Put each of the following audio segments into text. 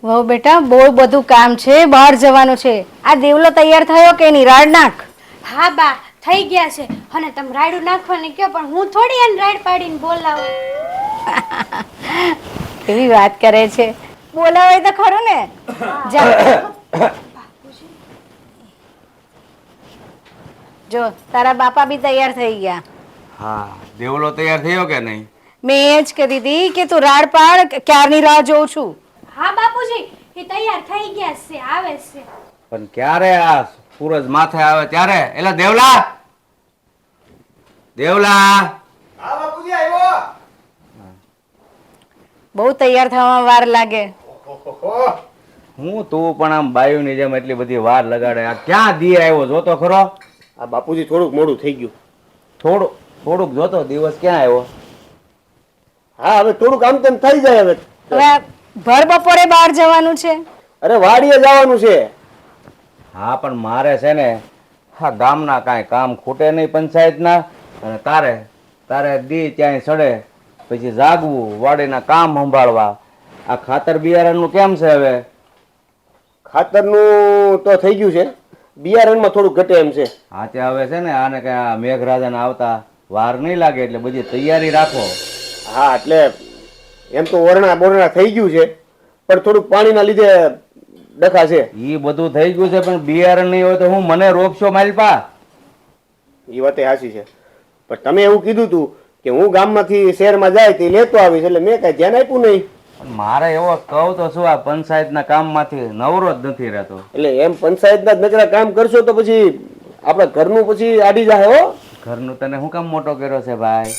વહુ બેટા બહુ બધું કામ છે, બહાર જવાનું છે. આ દેવલો તૈયાર થયો કે નહીં? રાડ નાખ. હા બા, થઈ ગયા છે. અને તમે રાયડું નાખવાની કયો, પણ હું થોડી એને રાયડ પાડીને બોલાવું. કેવી વાત કરે છે. બોલાવે તો ખરું ને. જા જો તારા બાપા બી તૈયાર થઈ ગયા. હા, દેવલો તૈયાર થયો કે નહીં? મેં એ જ કીધી હતી કે તું રાડ પાડ, ક્યારની રાહ જોઉં છું. હા બાપુજી, એ તૈયાર થઈ ગયા છે, આવે છે. પણ ક્યારે આ સૂરજ માથે આવે ત્યારે? એલા દેવલા, દેવલા. હા બાપુજી, આવ્યો. બહુ તૈયાર થવામાં વાર લાગે. ઓહો, હું તું પણ આમ બાયુની જેમ એટલી બધી વાર લગાડે. આ ક્યાં દી આવ્યો જોતો ખરો? આ બાપુજી થોડુંક મોડું થઈ ગયું. થોડુંક જોતો, દિવસ ક્યાં આવ્યો? હા, હવે થોડુંક આમ તેમ થઈ જાય હવે. હવે ભર બપોરે બહાર જવાનું છે. અરે વાડીએ જવાનું છે. હા, પણ મારે છે ને હા ગામના કાંઈ કામ ખૂટે નહીં પંચાયતના, અને તારે દી ત્યાંય સડે, પછી જાગવું, વાડીના કામ સંભાળવા. આ ખાતર બિયારણનું કેમ છે હવે? ખાતરનું તો થઈ ગયું છે, બિયારણમાં થોડુંક ઘટે એમ છે. હા, ત્યાં હવે છે ને આને કઈ મેઘરાજાને આવતા વાર નહીં લાગે, એટલે બધી તૈયારી રાખો. હા, એટલે એમ તો ઓરણા બોરણા થઈ ગયું છે, પણ થોડુંક પાણીના લીધે ડખા છે. ઈ બધું થઈ ગયું છે, પણ બિયારણ નહીં હોય તો હું મને રોકશો માલપા? એ વાતે સાચી છે, પણ તમે એવું કીધું તું કે હું ગામમાંથી શહેરમાં જાય તે લેતો આવીશ, એટલે મેં કઈ ધ્યાન આપ્યું નહીં. પણ મારે એવો કહું તો શું, આ પંચાયતના કામમાંથી નવરો જ નથી રહેતો. એટલે એમ પંચાયતના જ નકરા કામ કરશો તો પછી આપણા ઘરનું પછી આડી જાય. હો, ઘરનું તને શું કામ મોટો કર્યો છે ભાઈ?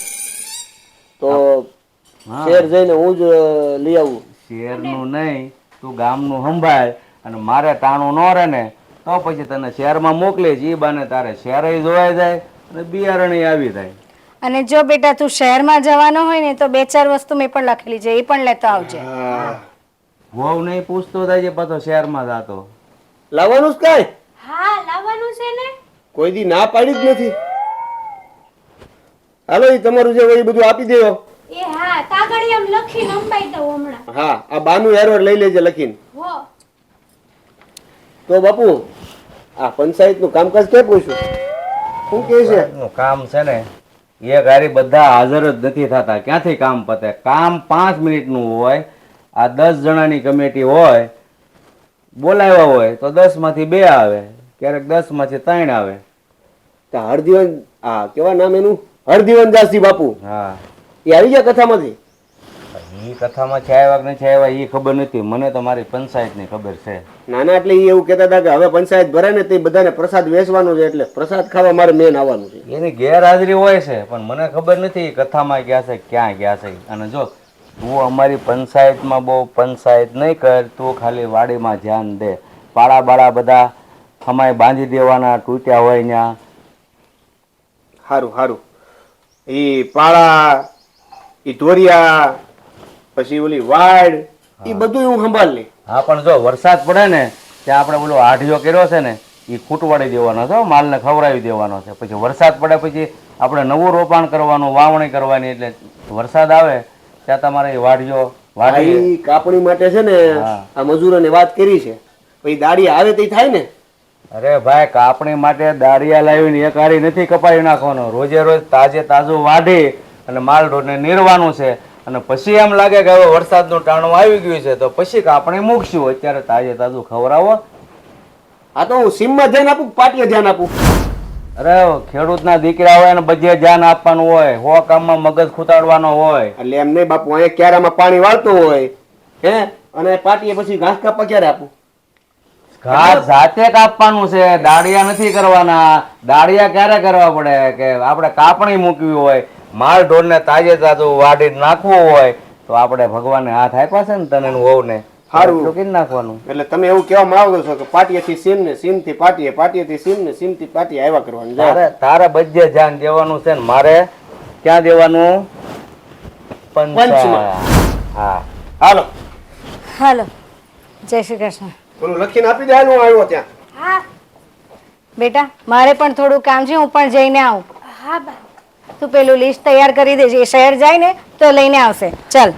તો હા, શહેર જઈને હું જ લઈ આવું. શહેરનું નહીં, તું ગામનું સંભાળ, અને મારે ટાણું ન રહે ને તો પછી તને શહેરમાં મોકલીશ. એ બાને તારે શહેરે જોવાઈ જાય અને બિયારણ આવી જાય. અને જો બેટા તું શહેરમાં જવાનો હોય ને તો 2-4 વસ્તુ મેં પણ લખેલી છે, એ પણ લેતો આવજે. વહુ નહીં પૂછતો થાય છે પાછો શહેરમાં જાતો. લાવવાનું જ કાંઈ? હા, લાવવાનું છે ને. કોઈ દી ના પાડી જ નથી. હાલો, એ તમારું જે હોય એ બધું આપી દેવો. એ હા, કાગળિયામ લખીને અંબાઈ દઉં હમણાં. હા, આ બાનું એરવર લઈ લેજે લખીને. હો, તો બાપુ, આ પંચાયતનું કામકાજ ક્યાં પૂછ્યું? શું કહે છે? નું કામ છે ને એ ગાડી બધા હાજર જ નથી થતા. ક્યાંથી કામ પતે? કામ 5 મિનિટનું હોય. આ 10 જણાની કમિટી હોય, બોલાવ્યા હોય તો 10 માંથી 2 આવે, ક્યારેક 10 માંથી 3 આવે. હરદીવન, આ કેવા નામ એનું? હરદીવન દાસજી બાપુ. હા, એ આવી ગયા કથામાંથી? એ કથામાં છે આવ્યા કે નથી આવ્યા એ ખબર નથી, મને તો મારી પંચાયતની ખબર છે. નાના એટલે એ એવું કહેતા હતા કે હવે પંચાયત ભરાય ને તે બધાને પ્રસાદ વેચવાનો છે, એટલે પ્રસાદ ખાવા મારે મેન આવવાનું છે. એની ગેરહાજરી હોય છે, પણ મને ખબર નથી એ કથામાં ગયા છે ક્યાં ગયા છે. અને જો તું અમારી પંચાયતમાં બહુ પંચાયત નહીં કર, તું ખાલી વાડીમાં ધ્યાન દે. પાળા બાળા બધા અમાય બાંધી દેવાના, તૂટ્યા હોય ત્યાં. સારું સારું. એ પાળા, એ ધોરિયા, પછી ઓલી વાડ, એ બધું હું સંભાળ લે. હા, પણ જો વરસાદ પડે ને ત્યાં આપણે બોલો આઢિયો કર્યો છે ને એ ખૂટવાડી દેવાનો છે, માલને ખવડાવી દેવાનો છે. પછી વરસાદ પડે પછી આપણે નવું રોપાણ કરવાનું, વાવણી કરવાની, એટલે વરસાદ આવે ત્યાં તમારે એ વાઢિયો વાઢી. કાપણી માટે છે ને આ મજૂરોને વાત કરી છે, પછી દાડી આવે તે થાય ને. અરે ભાઈ, કાપણી માટે દાળિયા લાવીને એક હારી નથી કપાવી નાખવાનો. રોજે રોજ તાજે તાજું વાઢી અને માલ ઢોરને નીરવાનું છે. અને પછી એમ લાગે કે હવે વરસાદનું ટાણું આવી ગયું છે તો પછી કાપણી મૂકશું. અત્યારે તાજે તાજું ખવડાવો. આ તો હું સીમમાં ધ્યાન આપું, પાટીએ ધ્યાન આપું. અરે ખેડૂતના દીકરા હોય ને બધે ધ્યાન આપવાનું હોય, હો કામમાં મગજ ખૂતાડવાનો હોય. એટલે એમ નહીં બાપુ, અહીંયા ક્યારામાં પાણી વાળતો હોય હે, અને પાટીએ પછી ઘાસ કાપવા ક્યારે આપું? ઘાસ જાતે કાપવાનું છે, દાળિયા નથી કરવાના. દાળિયા ક્યારે કરવા પડે કે આપણે કાપણી મૂકવી હોય, માલ ઢોરને તાજે તાજું વાઢી નાખવું હોય તો આપણે ભગવાનને હાથ આપ્યા છે ને તને વહુને, સારું ચૂકી નાખવાનું. એટલે તમે એવું કહેવા માંગો છો કે પાટીએથી સીમ ને સીમ થી પાટીએ, પાટીએથી સીમ ને સીમ થી પાટીએ આવ્યા કરવાનું. તારે બધે ધ્યાન દેવાનું છે ને મારે ક્યાં દેવાનું? પંચમાં. હા, હાલો હાલો, જય શ્રી કૃષ્ણ. ઓલું લખીને આપી દે. હું આવ્યો ત્યાં. હા બેટા મારે પણ થોડું કામ છે, હું પણ જઈને આવું. હા બા. તું પેલું લિસ્ટ તૈયાર કરી દેજે, એ શહેર જાય ને તો લઈને આવશે. ચાલ.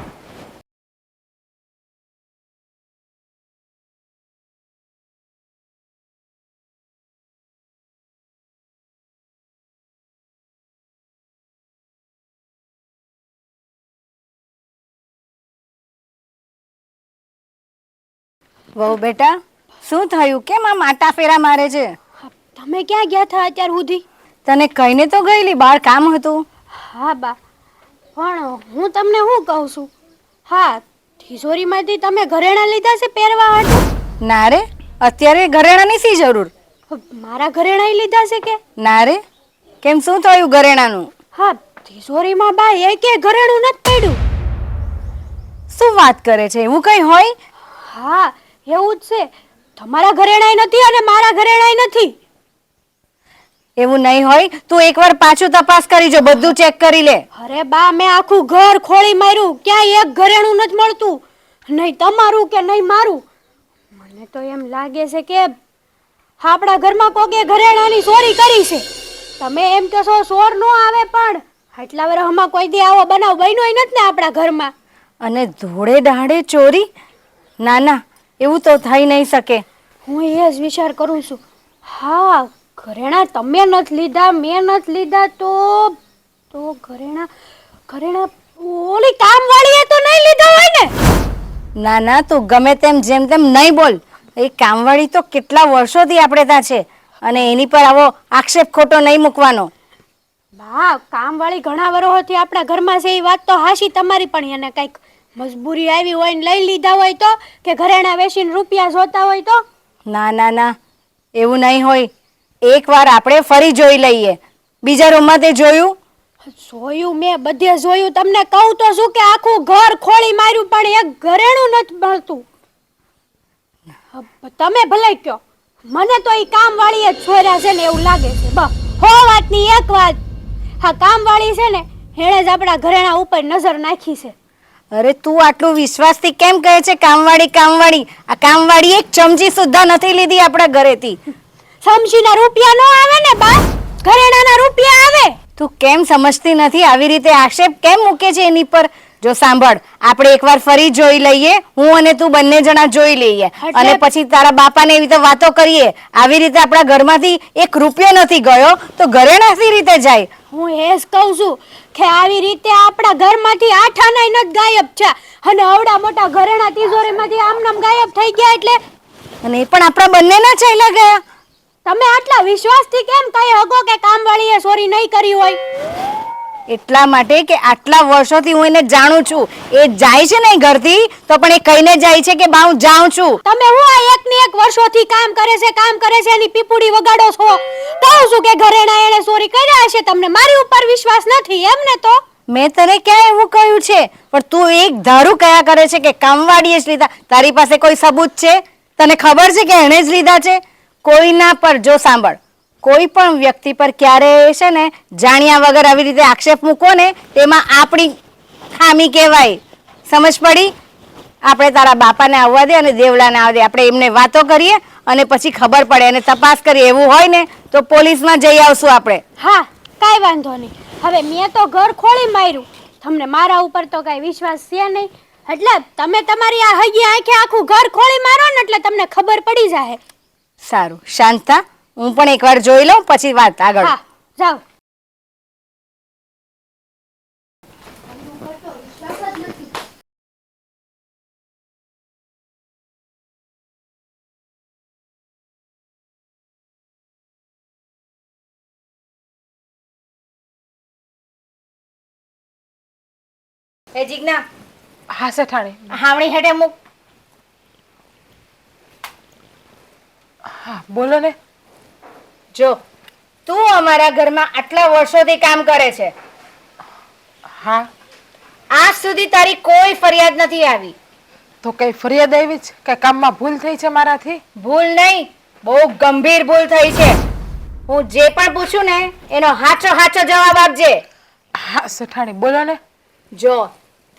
વહુ બેટા શું થયું? કેમ આમ આટા ફેરા મારે છે? તમે ક્યાં ગયા હતા અત્યાર સુધી? તને કહીને તો ગયેલી, બહાર કામ હતું. હા બા, પણ હું તમને શું કહું છું, હા તિજોરીમાંથી તમે ઘરેણાં લીધા છે પહેરવા માટે? ના રે, અત્યારે ઘરેણાની શી જરૂર? મારા ઘરેણાં લીધા છે કે? ના રે, કેમ શું થયું ઘરેણાનું? હા તિજોરીમાં બા એકે ઘરેણું નથી પડ્યું. શું વાત કરે છે? એવું કઈ હોય? હા એવું જ છે. તમારા ઘરેણાંય નથી અને મારા ઘરેણાંય નથી. એવું નહીં હોય. તું એકવાર પાછું તપાસ કરી જો, બધું ચેક કરી લે. અરે બા, મેં આખું ઘર ખોળી માર્યું, ક્યાંય એક ઘરેણું નથી મળતું. નહીં તમારું કે નહીં મારું. મને તો એમ લાગે છે કે આપણા ઘરમાં કોકે ઘરેણાની ચોરી કરી છે. તમે એમ કહો છો ચોર નો આવે, પણ આટલા વર્ષમાં કોઈ દી આવો બનાવ બન્યો નથી ને આપણા ઘરમાં. અને ધોળે દાડે ચોરી? ના ના, એવું તો થઈ નહીં શકે. હું એ જ વિચાર કરું છું. હા ઘરેણાં તમે નથી લીધા, મેં નથી લીધા, તો ઘરેણાં ઓલી કામવાળીએ તો નહીં લીધા હોય ને? ના ના, તું ગમે તેમ જેમ તેમ નહીં બોલ. એ કામવાળી તો કેટલા વર્ષોથી આપણે ત્યાં છે, અને એની પર આવો આક્ષેપ ખોટો નહીં મૂકવાનો. બા, કામવાળી ઘણા વર્ષોથી આપણા ઘરમાં છે એ વાત તો હાશી તમારી, પણ એને કંઈક મજબૂરી આવી હોય ને લઈ લીધા હોય તો, કે ઘરેણાં વેચીને રૂપિયા જોતા હોય તો? ના ના ના, એવું નહીં હોય. એકવાર આપણે ફરી જોઈ લઈએ. બીજા રૂમમાં તે જોયું? જોયું, મેં બધે જોયું. તમને કહું તો શું કે આખું ઘર ખોળી માર્યું, પણ એક ઘરેણું નથી મળતું. તમે ભલે કયો, મને તો એ કામવાળીએ જ છોર્યા છે ને એવું લાગે છે. બસ હો વાતની એક વાત, હા કામવાળી છે ને એણે જ આપણા ઘરેણા ઉપર નજર નાખી છે. અરે તું આટલું વિશ્વાસથી કેમ કહે છે કામવાળી કામવાળી? આ કામવાળી એક ચમચી સુદ્ધા નથી લીધી આપણા ઘરેથી. સમજીના રૂપિયા નો આવે ને બા, ઘરેણાના રૂપિયા આવે. તું કેમ સમજતી નથી? આવી રીતે આક્ષેપ કેમ મૂકે છે એની પર? જો સાંભળ, આપણે એકવાર ફરી જોઈ લઈએ. હું અને તું બંને જણા જોઈ લઈએ, અને પછી તારા બાપાને એવી રીતે વાતો કરીએ. આવી રીતે આપણા ઘરમાંથી એક રૂપિયો નથી ગયો તો ઘરેણા સી રીતે જાય? હું એ જ કહું છું કે આવી રીતે આપણા ઘરમાંથી 8 આના નથી ગાયબ છે, અને આવડા મોટા ઘરેણા તિજોરીમાંથી આમનામ ગાયબ થઈ ગયા. એટલે અને એ પણ આપણા બંનેના ચાલ્યા ગયા. તમે આટલા વિશ્વાસથી કેમ કહી શકો કે કામવાળીએ ચોરી નહીં કરી હોય? એટલા માટે કે આટલા વર્ષોથી હું એને જાણું છું. એ જાય છે ને ઘરથી તો પણ એ કહીને જાય છે કે બા હું જાઉં છું. તમે હું આ એકની એક વર્ષોથી કામ કરે છે એની પીપુડી વગાડો છો. કહું છું કે ઘરેણા એણે ચોરી કર્યા હશે, તમને મારી ઉપર વિશ્વાસ નથી એમ ને? તો મેં તને ક્યાં એવું કહ્યું છે? પણ તું એક ધારું કયા કરે છે કે કામવાળીએ જ લીધા. તારી પાસે કોઈ સબૂત છે? તને ખબર છે કે એણે જ લીધા છે? કોઈના પર જો સાંભળ, કોઈ પણ વ્યક્તિ પર ક્યારે છે ને જાણ્યા વગર આવી રીતે આક્ષેપ મૂકો ને, તેમાં આપણી ખામી કહેવાય. સમજ પડી? આપણે તારા બાપાને આવવા દે અને દેવડાને આવવા દે. આપણે એમને વાતો કરીએ અને પછી ખબર પડે અને તપાસ કરીએ. એવું હોય ને તો પોલીસમાં જઈ આવશું આપણે. હા કાંઈ વાંધો નહીં. હવે મેં તો ઘર ખોળી માર્યું, તમને મારા ઉપર તો કાંઈ વિશ્વાસ છે નહીં. એટલે તમે તમારી આ હૈયે આંખે આખું ઘર ખોળી મારો ને એટલે તમને ખબર પડી જાય. સારું, શાંત થા. હું પણ એકવાર જોઈ લઉં, પછી વાત આગળ. હા જાઓ. એ જીજ્ઞા, હા સેઠાણી. હાવણી હેઠે મૂક. હા બોલો ને. જો તું અમારા ઘરમાં આટલા વર્ષોથી કામ કરે છે, હા આજ સુધી તારી કોઈ ફરિયાદ નથી આવી. તો કઈ ફરિયાદ આવી છે? કઈ કામમાં ભૂલ થઈ છે મારાથી? ભૂલ નહીં, બહુ ગંભીર ભૂલ થઈ છે. હું જે પણ પૂછું ને એનો સાચો જવાબ આપજે. હા સેઠાણી બોલો ને. જો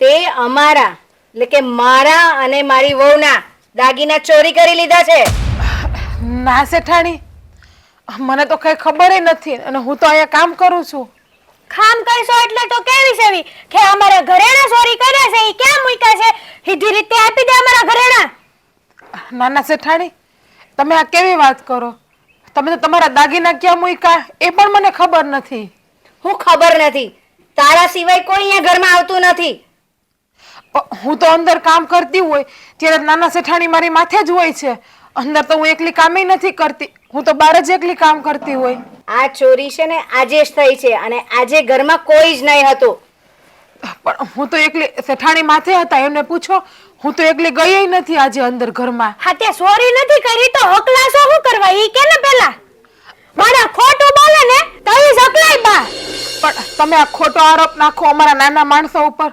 તે અમારા એટલે કે મારા અને મારી વહુના દાગીના ચોરી કરી લીધા છે. ના સેઠાણી, મને તો કઈ ખબર નથી, અને હું તો અહીંયા કામ કરું છું. કામ કરશો એટલે તો કેવી સેવી કે અમારા ઘરેણા ચોરી કર્યા છે, એ ક્યાં મૂક્યા છે? સીધી રીતે આપી દે અમારા ઘરેણા. ના ના સેઠાણી, તમે આ કેવી વાત કરો? તમે તો તમારા દાગીના ક્યાં મૂક્યા એ પણ મને ખબર નથી. હું ખબર નથી? તારા સિવાય કોઈ અહીંયા ઘરમાં આવતું નથી. હું તો અંદર કામ કરતી હોય ત્યારે નાના શેઠાણી મારી માથે જ હોય છે. અંદર તો હું એકલી કામે નથી કરતી, હું તો બહાર જ એકલી કામ કરતી હોય. આ ચોરી છે ને આજે જ થઈ છે અને આજે ઘરમાં કોઈ જ નહીં હતું. પણ હું તો એકલી શેઠાણી માથે હતા, એમને પૂછો. હું તો એકલી ગઈ નથી આજે અંદર ઘરમાં. હા તે સોરી નથી કરી તો હકલાસો શું કરવા ઈ કે ને પેલા મારા ખોટું બોલે ને તો ઈ હકલાય બા. પણ તમે આ ખોટો આરોપ નાખો અમારા નાના માણસો ઉપર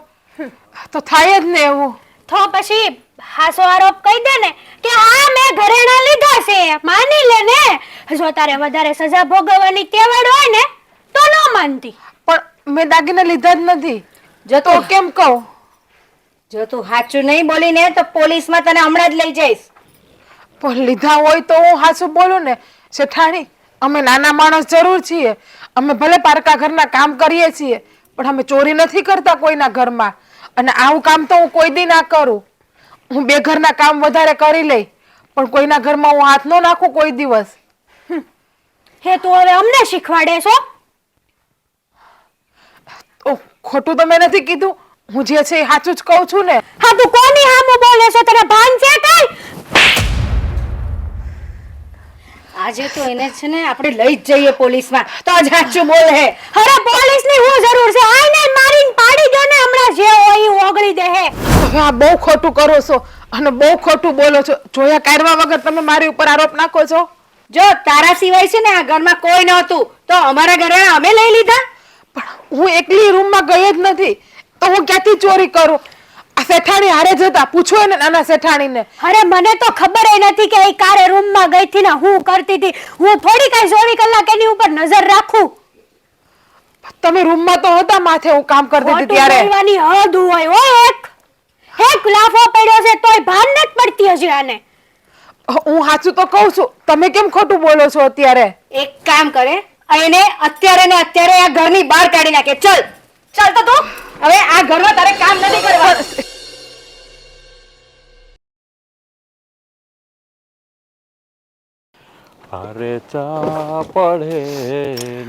તો થાય જ ને એવું. તો પછી હાસો આરોપ કહી દે ને કે હા મેં ઘરેણા લીધા છે, માની લે ને. જો તારે વધારે સજા ભોગવવાની તેવડ હોય ને તો ન માનતી. પણ મેં દાગીના લીધા જ નથી. જો તો કેમ કહું? જો તું સાચું નહીં બોલીને તો પોલીસમાં તને હમણાં જ લઈ જઈશ. પણ લીધા હોય તો હું હાચું બોલું ને. શેઠાણી, અમે નાના માણસ જરૂર છીએ, અમે ભલે પારકા ઘરના કામ કરીએ છીએ, પણ અમે ચોરી નથી કરતા કોઈના ઘરમાં. અને આવું કામ તો હું કોઈ દી ના કરું. હું બે ઘરના કામ વધારે કરી લઈ, પણ કોઈના ઘરમાં હું હાથ ન નાખું કોઈ દિવસ. હે તું હવે અમને શીખવાડે છો? ઓ, ખોટું તો મેં નથી કીધું, હું જે છે એ સાચું જ કહું છું ને. હા તું કોની સામું બોલે છો? તને ભાન છે કઈ? આજે તો એને છે ને આપણે લઈ જ જઈએ પોલીસમાં તો જ સાચું બોલે. અરે પોલીસની શું જરૂર છે? આઈને મારીને પાડી દો ને હમણાં જે હોય ઈ ઓગળી દે હે. તમે આ બહુ ખોટું કરો છો અને બહુ ખોટું બોલો છો. જોયા કાઢવા વગર તમે મારી ઉપર આરોપ નાખો છો. જો તારા સિવાય છે ને આ ઘરમાં કોઈ નહોતું તો અમારા ઘરે અમે લઈ લીધા. પણ હું એકલી રૂમમાં ગઈ જ નથી તો હું ક્યાંથી ચોરી કરું? આ શેઠાણી હારે જતા પૂછો એને નાના શેઠાણીને. અરે મને તો ખબર ય નથી કે એ કારે રૂમમાં ગઈ થી ને હું કરતી હતી. હું થોડી કઈ 24 કલાક એની ઉપર નજર રાખું. તમે રૂમમાં તો હતા, માથે હું કામ કરતી હતી ખોટું ત્યારે. બોલવાની હદ હોય હો. એક લાફો પડ્યો છે તોય ભાન નથી પડતી હજી આને. હું સાચું તો કહું છું, તમે કેમ ખોટું બોલો છો અત્યારે? એક કામ કરે એને અત્યારે ને અત્યારે આ ઘરની બહાર કાઢી નાખે. ચલ ચાલ તો તું હવે આ ઘરમાં તારે કામ નથી કરવાનું. અરે ચા પડે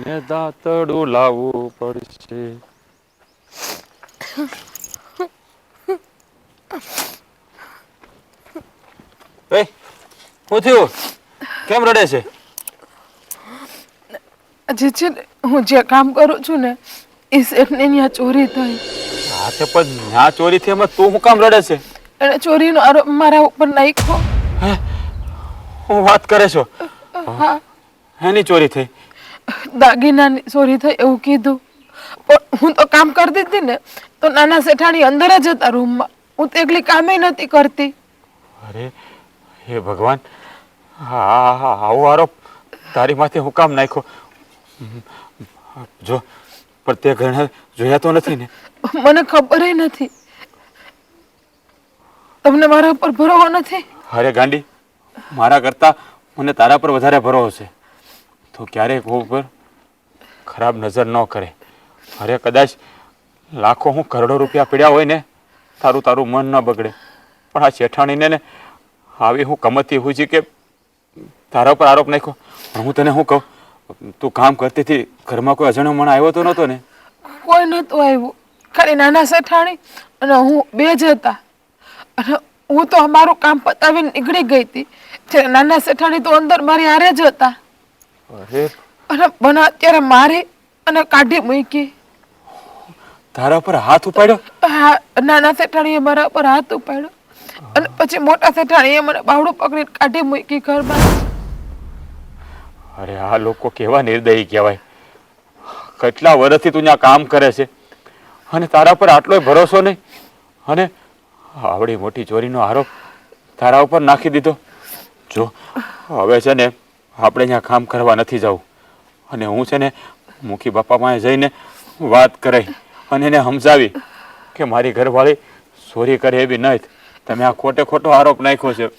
ને દાંતડું લાવવું પડશે. એ શું થયું? કેમ રડે છે? જે છે ને, હું જે કામ કરું છું ને એ શેઠને ત્યાં ચોરી થઈ. હા તે પણ ના ચોરી થઈ એમાં તું શું કામ રડે છે? એને ચોરીનો આરોપ મારા ઉપર નાખ્યો. હું વાત કરે છો? હા, એની ચોરી થઈ? દાગીનાની ચોરી થઈ એવું કીધું. પણ હું તો કામ કરતી હતી ને તો નાના શેઠાણી અંદર જ હતા રૂમમાં. હું તો એકલી કામે નથી કરતી. અરે હે ભગવાન, હા હા આવો આરોપ તારી માથે હું કામ નાખ્યો? જો પણ તે ઘણા જોયા તો નથી ને? મને ખબર નથી. તમને મારા પર ભરોસો નથી? અરે ગાંડી, મારા કરતા મને તારા પર વધારે ભરોસો છે. તો ક્યારેય કોઈ ઉપર ખરાબ નજર ન કરે. અરે કદાચ લાખો હું કરોડો રૂપિયા પડ્યા હોય ને તારું તારું મન ન બગડે, પણ આ શેઠાણીને ને આવી હું કમતી હોય છે કે તારા પર આરોપ નાખ્યો. પણ હું તને શું કહું, તું કામ કરતી હતી ઘરમાં કોઈ અજાણ્યો માણસ આવ્યો તો નહોતો ને? કોઈ નહોતું આવ્યું, ખાલી નાના શેઠાણી અને હું બે જ હતા. અને હું તો અમારું કામ પતાવીને નીકળી ગઈ હતી ત્યારે નાના શેઠાણી તો અંદર મારી હારે જ હતા. અરે અને મને અત્યારે મારી અને કાઢી મૂકી. તારા પર હાથ ઉપાડ્યો? હા, નાના શેઠાણીએ મારા પર હાથ ઉપાડ્યો અને પછી મોટા શેઠાણીએ મને બાવડું પકડીને કાઢી મૂકી ઘરમાં. અરે આ લોકો કેવા નિર્દયી કહેવાય. કેટલા વર્ષથી તું ત્યાં કામ કરે છે અને તારા પર આટલો ભરોસો નહીં, અને આવડી મોટી ચોરીનો આરોપ તારા ઉપર નાખી દીધો. જો હવે છે ને આપણે ત્યાં કામ કરવા નથી જવું, અને હું છે ને મુખી બાપા પાસે જઈને વાત કરાઈ અને એને સમજાવી કે મારી ઘરવાળી ચોરી કરે એવી નહીં. તમે આ ખોટે ખોટો આરોપ નાખ્યો છે.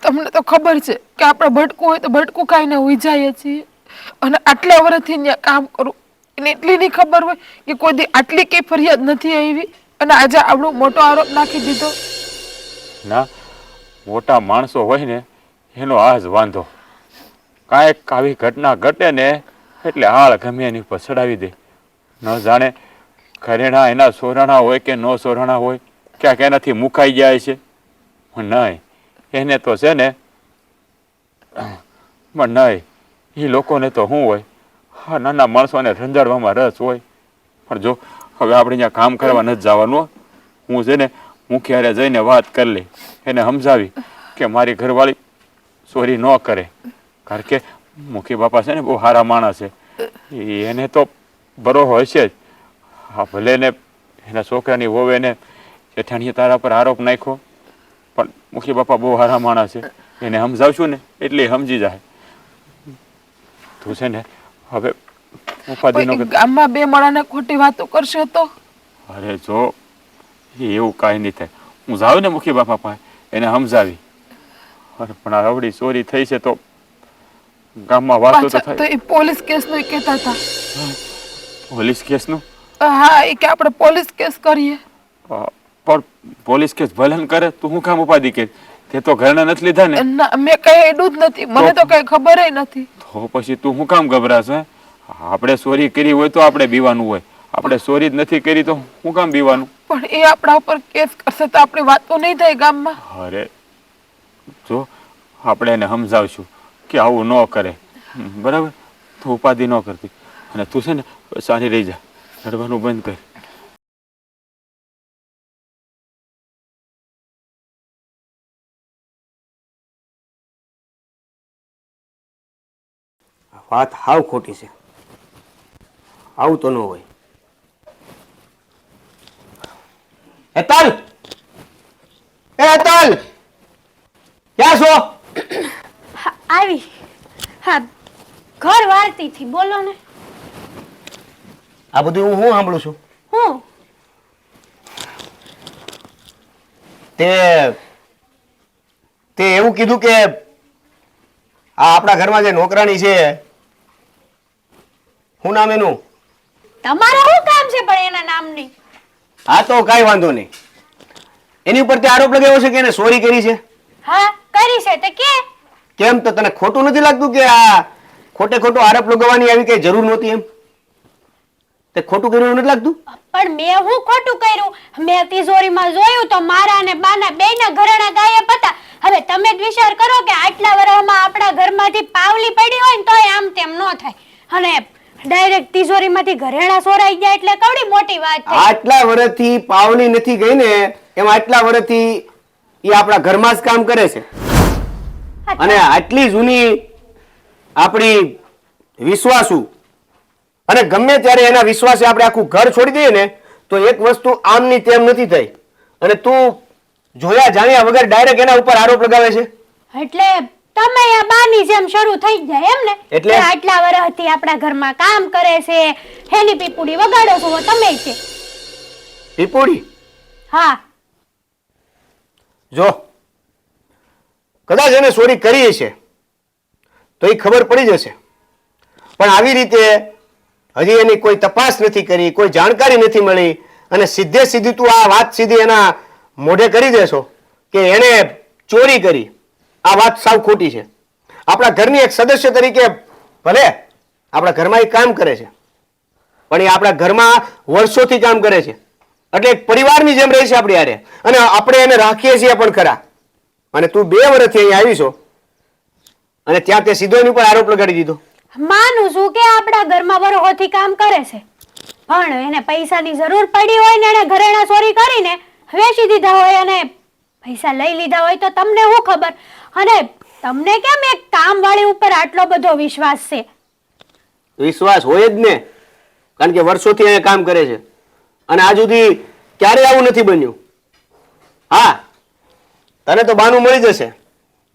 તમને તો ખબર છે કે આપણે ભટકું હોય તો ભટકું ખાઈને હોઈ જઈએ છીએ, અને આટલા વર્ષથી ત્યાં કામ કરું એને એટલી નહીં ખબર હોય કે કોઈ દી આટલી કઈ ફરિયાદ નથી આવી અને આજે આવડો મોટો આરોપ નાખી દીધો. ના, મોટા માણસો હોય ને એનો આ જ વાંધો. કાંઈક આવી ઘટના ઘટે ને એટલે હાળ ગમે એની પર ચડાવી દે. ન જાણે ઘરેણા એના સોરાણા હોય કે ન સોરાણા હોય, ક્યાંક એનાથી મુકાઈ જાય છે. પણ નહીં, એને તો છે ને, પણ નહીં, એ લોકોને તો શું હોય, હા નાના માણસોને રંજાડવામાં રસ હોય. પણ જો હવે આપણે ત્યાં કામ કરવા નથી જવાનું હો. હું છે ને મુખિયારે જઈને વાત કરી લઈ, એને સમજાવી કે મારી ઘરવાળી ચોરી ન કરે. કારણ કે મુખી બાપા છે ને બહુ સારા માણસ છે, એને તો બરોબર હશે જ. હા ભલે ને એના છોકરાની વહુએ ને જેઠાણીએ તારા પર આરોપ નાખ્યો, પણ મુખી બાપા બહુ સારા માણસ છે, એને સમજાવશું ને એટલે એ સમજી જાય. તું છે ને હવે ઉપાધિ નો. ગામમાં બે માણાને ખોટી વાતો કરશે તો? અરે જો એવું કાંઈ નહીં થાય. હું જાઉં ને મુખી બાપા પાસે એને સમજાવી. અરે પણ આ રવડી ચોરી થઈ છે તો ગામમાં વાતો તો પાછા તો થાય. એ પોલીસ કેસ નું કહેતા હતા. પોલીસ કેસનું? હા, એ કે આપણે પોલીસ કેસ કરીએ. પણ પોલીસ કેસ ભલે ને કરે, તું શું કામ ઉપાધિ કે? તે તો ઘરના નથી લીધા ને. ના, મેં કઈ એડું જ નથી, મને તો કઈ ખબર નથી. તો પછી તું શું કામ ગભરાશ? હે, આપણે ચોરી કરી હોય તો આપણે બીવાનું હોય, આપણે ચોરી જ નથી કરી તો શું કામ બીવાનું? પણ એ આપણા ઉપર કેસ કરશે તો આપણી વાતો નહીં થાય ગામમાં. અરે જો આપણે એને સમજાવશું કે આવું ન કરે, બરાબર? તું ઉપાધિ ન કરતી, અને તું છે ને સારી રહી જા, લડવાનું બંધ કર. વાત હાવ ખોટી છે, આવું તો ન હોય. હેતલ, એ હેતલ, ક્યાં છો? આવી. હા, ઘર વાળતી થી, બોલો ને. આ બધું હું સાંભળું છું. હું તે એવું કીધું કે આ આપણા ઘરમાં જે નોકરાણી છે, શું નામ એનું? તમારે શું કામ છે પણ એના નામની? હા તો કાંઈ વાંધો નહીં. એની ઉપર તે આરોપ લગાવ્યો છે કે એને ચોરી કરી છે. હા, કરી છે તે કે. કેમ, તો તને ખોટું નથી લાગતું કે આ ખોટે ખોટો આરોપ લગાવવાની આવી કઈ જરૂર નહોતી? એમ તે ખોટું કર્યું એવું નથી લાગતું? પણ મેં હું ખોટું કર્યું? મેં તિજોરીમાં જોયું તો મારા અને બાના બેયના ઘરેણા ગાયબ હતા. હવે તમે જ વિચાર કરો કે આટલા વર્ષમાં આપણા ઘરમાંથી પાવલી પડી હોય ને તોય આમ તેમ ન થાય, અને ડાયરેક્ટ તિજોરીમાંથી ઘરેણા ચોરાઈ ગયા એટલે કવડી મોટી વાત થઈ. આટલા વર્ષથી પાવલી નથી ગઈ ને, એમ આટલા વર્ષથી એ આપણા ઘરમાં જ કામ કરે છે. અને આટલી જૂની આપણી વિશ્વાસુ, અને ગમે ત્યારે એના વિશ્વાસે આપણે આખું ઘર છોડી દઈએ ને તો એક વસ્તુ આમની તેમ નથી થઈ, અને તું જોયા જાણ્યા વગર ડાયરેક્ટ એના ઉપર આરોપ લગાવે છે. એટલે તમે આ બાની જેમ શરૂ થઈ જાય એમ ને? એટલે? કે આટલા વર્ષથી આપણા ઘરમાં કામ કરે છે, હેની પીપુડી વગાડો છો તમે છે. પીપોડી? હા, જો કદાચ એને ચોરી કરી છે તો એ ખબર પડી જશે, પણ આવી રીતે હજી એની કોઈ તપાસ નથી કરી, કોઈ જાણકારી નથી મળી, અને સીધે સીધી તું આ વાત સીધી એના મોઢે કરી દેશો કે એણે ચોરી કરી. આ વાત સાવ ખોટી છે. આપણા ઘરની એક સદસ્ય તરીકે ભલે આપણા ઘરમાં એ કામ કરે છે, પણ એ આપણા ઘરમાં વર્ષોથી કામ કરે છે, એટલે એક પરિવારની જેમ રહે છે આપણી હારે, અને આપણે એને રાખીએ છીએ પણ ખરા. અને તું 2 વર્ષથી અહીં આવી છો અને ત્યાં તે સીધો એની ઉપર આરોપ લગાડી દીધો. માનું છું કે આપણા ઘરમાં વર્ષોથી કામ કરે છે, પણ એને પૈસાની જરૂર પડી હોય ને એને ઘરેણા ચોરી કરીને વેચી દીધા હોય અને પૈસા લઈ લીધા હોય તો તમને શું ખબર? અને તમને કેમ એક કામવાળી ઉપર આટલો બધો વિશ્વાસ છે? વિશ્વાસ હોય જ ને, કારણ કે વર્ષોથી અહીંયા કામ કરે છે, અને આજ સુધી ક્યારેય આવું નથી બન્યું. હા, તને તો બાનું મળી જશે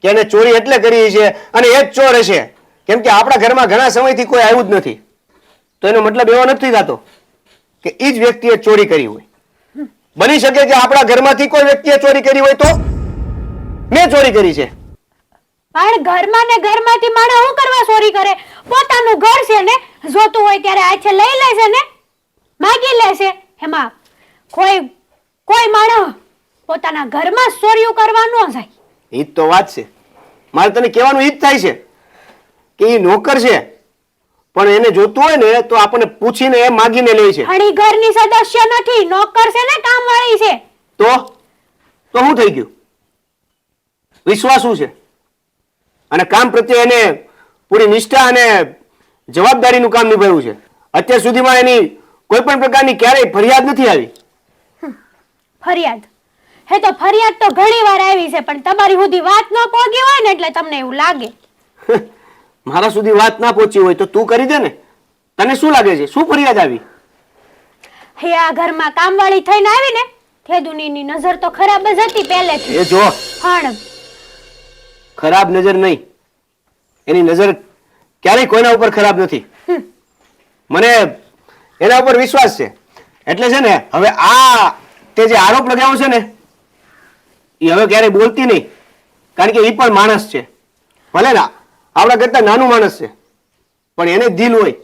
કે એને ચોરી એટલે કરી છે અને એ જ ચોર હશે, કેમ કે આપણા ઘરમાં ઘણા સમયથી કોઈ આવ્યું જ નથી, તો એનો મતલબ એવો નથી થતો કે એ જ વ્યક્તિએ ચોરી કરી હોય. બની શકે કે આપણા ઘરમાંથી કોઈ વ્યક્તિએ ચોરી કરી હોય તો મેં ચોરી કરી છે. પણ ઘરમાં ને ઘરમાંથી માણસ શું કરવા ચોરી કરે? પોતાનું ઘર છે ને, જોતું હોય ત્યારે આછે લઈ લેશે ને, માગી લેશે. એમાં કોઈ માણસ પોતાના ઘરમાં ચોરીઓ કરવા ન જાય. એ જ તો વાત છે. મારે તને કહેવાનું ઈ જ થાય છે કે એ નોકર છે, પણ એને જોતું હોય ને તો આપણને પૂછીને એ માગીને લે છે. પણ ઈ ઘરની સદસ્ય નથી, નોકર છે ને, કામવાળી છે. તો શું થઈ ગયું? વિશ્વાસ શું છે? અને કામ પ્રત્યે એને પૂરી નિષ્ઠા અને જવાબદારીનું કામ નિભાવ્યું છે. અત્યાર સુધીમાં એની કોઈ પણ પ્રકારની ક્યારેય ફરિયાદ નથી આવી. ફરિયાદ હે તો ફરિયાદ તો ઘણી વાર આવી છે, પણ તમારી સુધી વાત ન પહોંચી હોય ને એટલે તમને એવું લાગે. મારા સુધી વાત ના પહોંચી હોય તો તું કરી દે ને. તને શું લાગે છે? શું ફરિયાદ આવી? હે આ ઘરમાં કામવાળી થઈને આવી ને, ખેદુનીની નજર તો ખરાબ જ હતી પહેલેથી. એ જો પણ ખરાબ નજર નહીં, એની નજર ક્યારેય કોઈના ઉપર ખરાબ નથી. મને એના ઉપર વિશ્વાસ છે. એટલે છે ને હવે આ તે જે આરોપ લગાવ્યો છે ને એ હવે ક્યારેય બોલતી નહીં, કારણ કે એ પણ માણસ છે. ભલે ના આપણા કરતા નાનું માણસ છે, પણ એને દિલ હોય,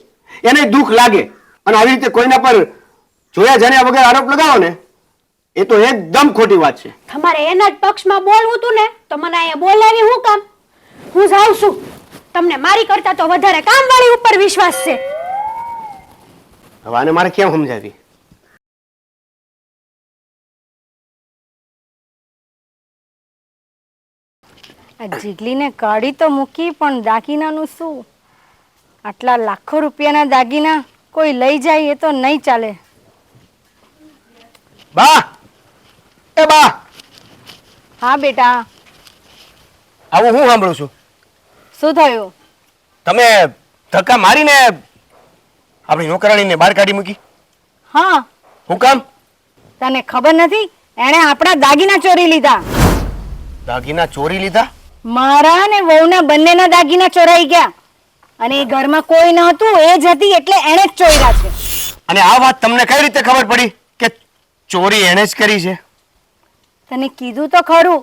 એને દુઃખ લાગે. અને આવી રીતે કોઈના પર જોયા જાણ્યા વગર આરોપ લગાવો ને એ તો એકદમ ખોટી વાત છે. તમારે એના જ પક્ષમાં બોલવું હતું ને તો મને અહીંયા બોલાવી હું કામ? હું જાઉં છું. તમને મારી કરતા તો વધારે કામવાળી ઉપર વિશ્વાસ છે. હવે આને મારે કેમ સમજાવી? આ જીગલીને કાઢી તો મૂકી, પણ દાગીનાનું શું? આટલા લાખો રૂપિયાના દાગીના કોઈ લઈ જાય એ તો નહીં ચાલે. બા, એ બા, હા બેટા, આવું હું સાંભળું છું. શું થયું? તમે ધક્કા મારીને આપણી નોકરાણીને બહાર કાઢી મૂકી? હા, હું કામ? તને ખબર નથી? એણે આપણા દાગીના ચોરી લીધા. દાગીના ચોરી લીધા? મારા ને વહુના બંનેના દાગીના ચોરાઈ ગયા, અને એ ઘરમાં કોઈ નહોતું, એ જ હતી એટલે એણે જ ચોર્યા છે. અને આ વાત તમને કઈ રીતે ખબર પડી કે ચોરી એણે જ કરી છે? તને કીધું તો ખરું,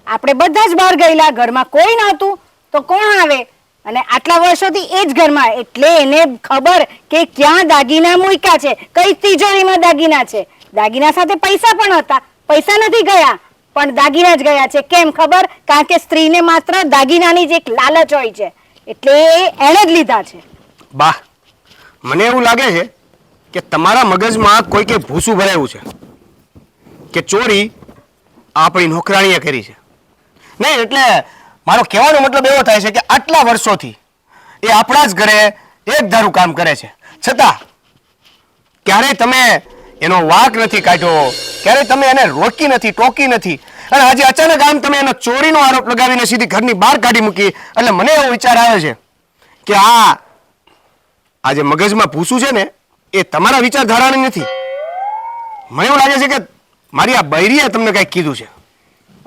આપણે બધા જ બહાર ગયેલા, ઘરમાં કોઈ નહોતું તો કોણ આવે? અને આટલા વર્ષોથી એ જ ઘરમાં, એટલે એને ખબર કે ક્યાં દાગીના મૂક્યા છે, કઈ તિજોરીમાં દાગીના છે. દાગીના સાથે પૈસા પણ હતા, પૈસા નથી ગયા પણ દાગીના જ ગયા છે. કેમ ખબર? કારણ કે સ્ત્રીને માત્ર દાગીનાની જ એક લાલચ હોય છે, એટલે એણે જ લીધા છે. બા, મને એવું લાગે છે કે તમારા મગજમાં કોઈકે ભૂસું ભરાયું છે કે ચોરી આપણી નોકરાણીએ કરી છે. નહીં, એટલે મારો કહેવાનો મતલબ એવો થાય છે કે આટલા વર્ષોથી એ આપણા જ ઘરે એક ધારું કામ કરે છે, છતાં ક્યારેય તમે એનો વાંક નથી કાઢ્યો, ક્યારેય તમે એને રોકી નથી, ટોકી નથી. અને આજે અચાનક આમ તમે એનો ચોરીનો આરોપ લગાવીને સીધી ઘરની બહાર કાઢી મૂકી. એટલે મને એવો વિચાર આવે છે કે આ જે મગજમાં ભૂસું છે ને એ તમારા વિચારધારાની નથી. મને એવું લાગે છે કે મારી આ બૈરીએ તમને કંઈક કીધું છે.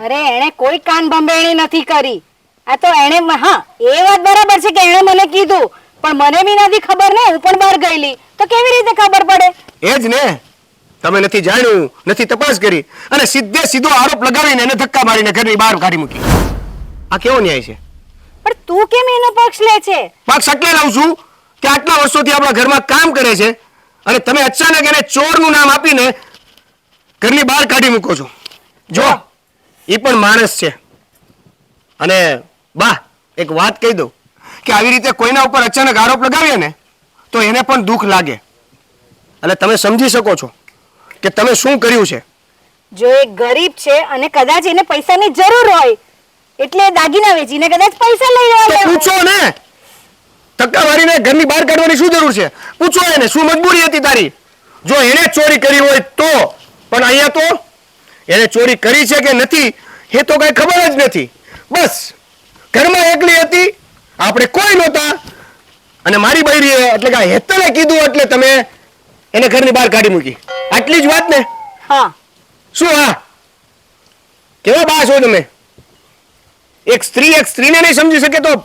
અરે એણે કોઈ કાન ભંભેણી નથી કરી. આ તો એણે, હા એ વાત બરાબર છે કે એણે મને કીધું, પણ મને બી નથી ખબર ને. હું પણ બહાર ગયેલી તો કેવી રીતે ખબર પડે? એ જ ને, તમે નથી જાણ્યું, નથી તપાસ કરી અને સીધે સીધો આરોપ લગાવીને એને ધક્કા મારીને ઘરની બહાર કાઢી મૂકી. આ કેવો ન્યાય છે? પણ તું કેમ એનો પક્ષ લે છે? પક્ષ એટલે લઉં છું કે આટલા વર્ષોથી આપણા ઘરમાં કામ કરે છે અને તમે અચાનક એને ચોરનું નામ આપીને ઘરની બહાર કાઢી મૂકો છો. જો એ પણ માણસ છે. અને બા, એક વાત કહી દઉં કે આવી રીતે કોઈના ઉપર અચાનક આરોપ લગાવીએ ને તો એને પણ દુઃખ લાગે. અને તમે સમજી શકો છો કે તમે શું કર્યું છે. જો એ ગરીબ છે અને કદાચ એને પૈસાની જરૂર હોય એટલે દાગીના વેચીને કદાચ પૈસા લઈ તો લેવા. પૂછો ને, ધક્કા મારીને ઘરની બહાર કાઢવાની શું જરૂર છે? પૂછો એને શું મજબૂરી હતી તારી? જો એને ચોરી કરી હોય તો. પણ અહીંયા તો એને ચોરી કરી છે કે નથી એ તો કઈ ખબર જ નથી. બસ ઘરમાં એકલી હતી, આપણે કોઈ નહોતા, અને મારી બૈરીએ એટલે કે હેતલે કીધું એટલે તમે એને ઘરની બહાર કાઢી મૂકી. આટલી જ વાત ને? હા. શું? હા, કેવા બા છો તમે? એક સ્ત્રીને નહીં સમજી શકે તો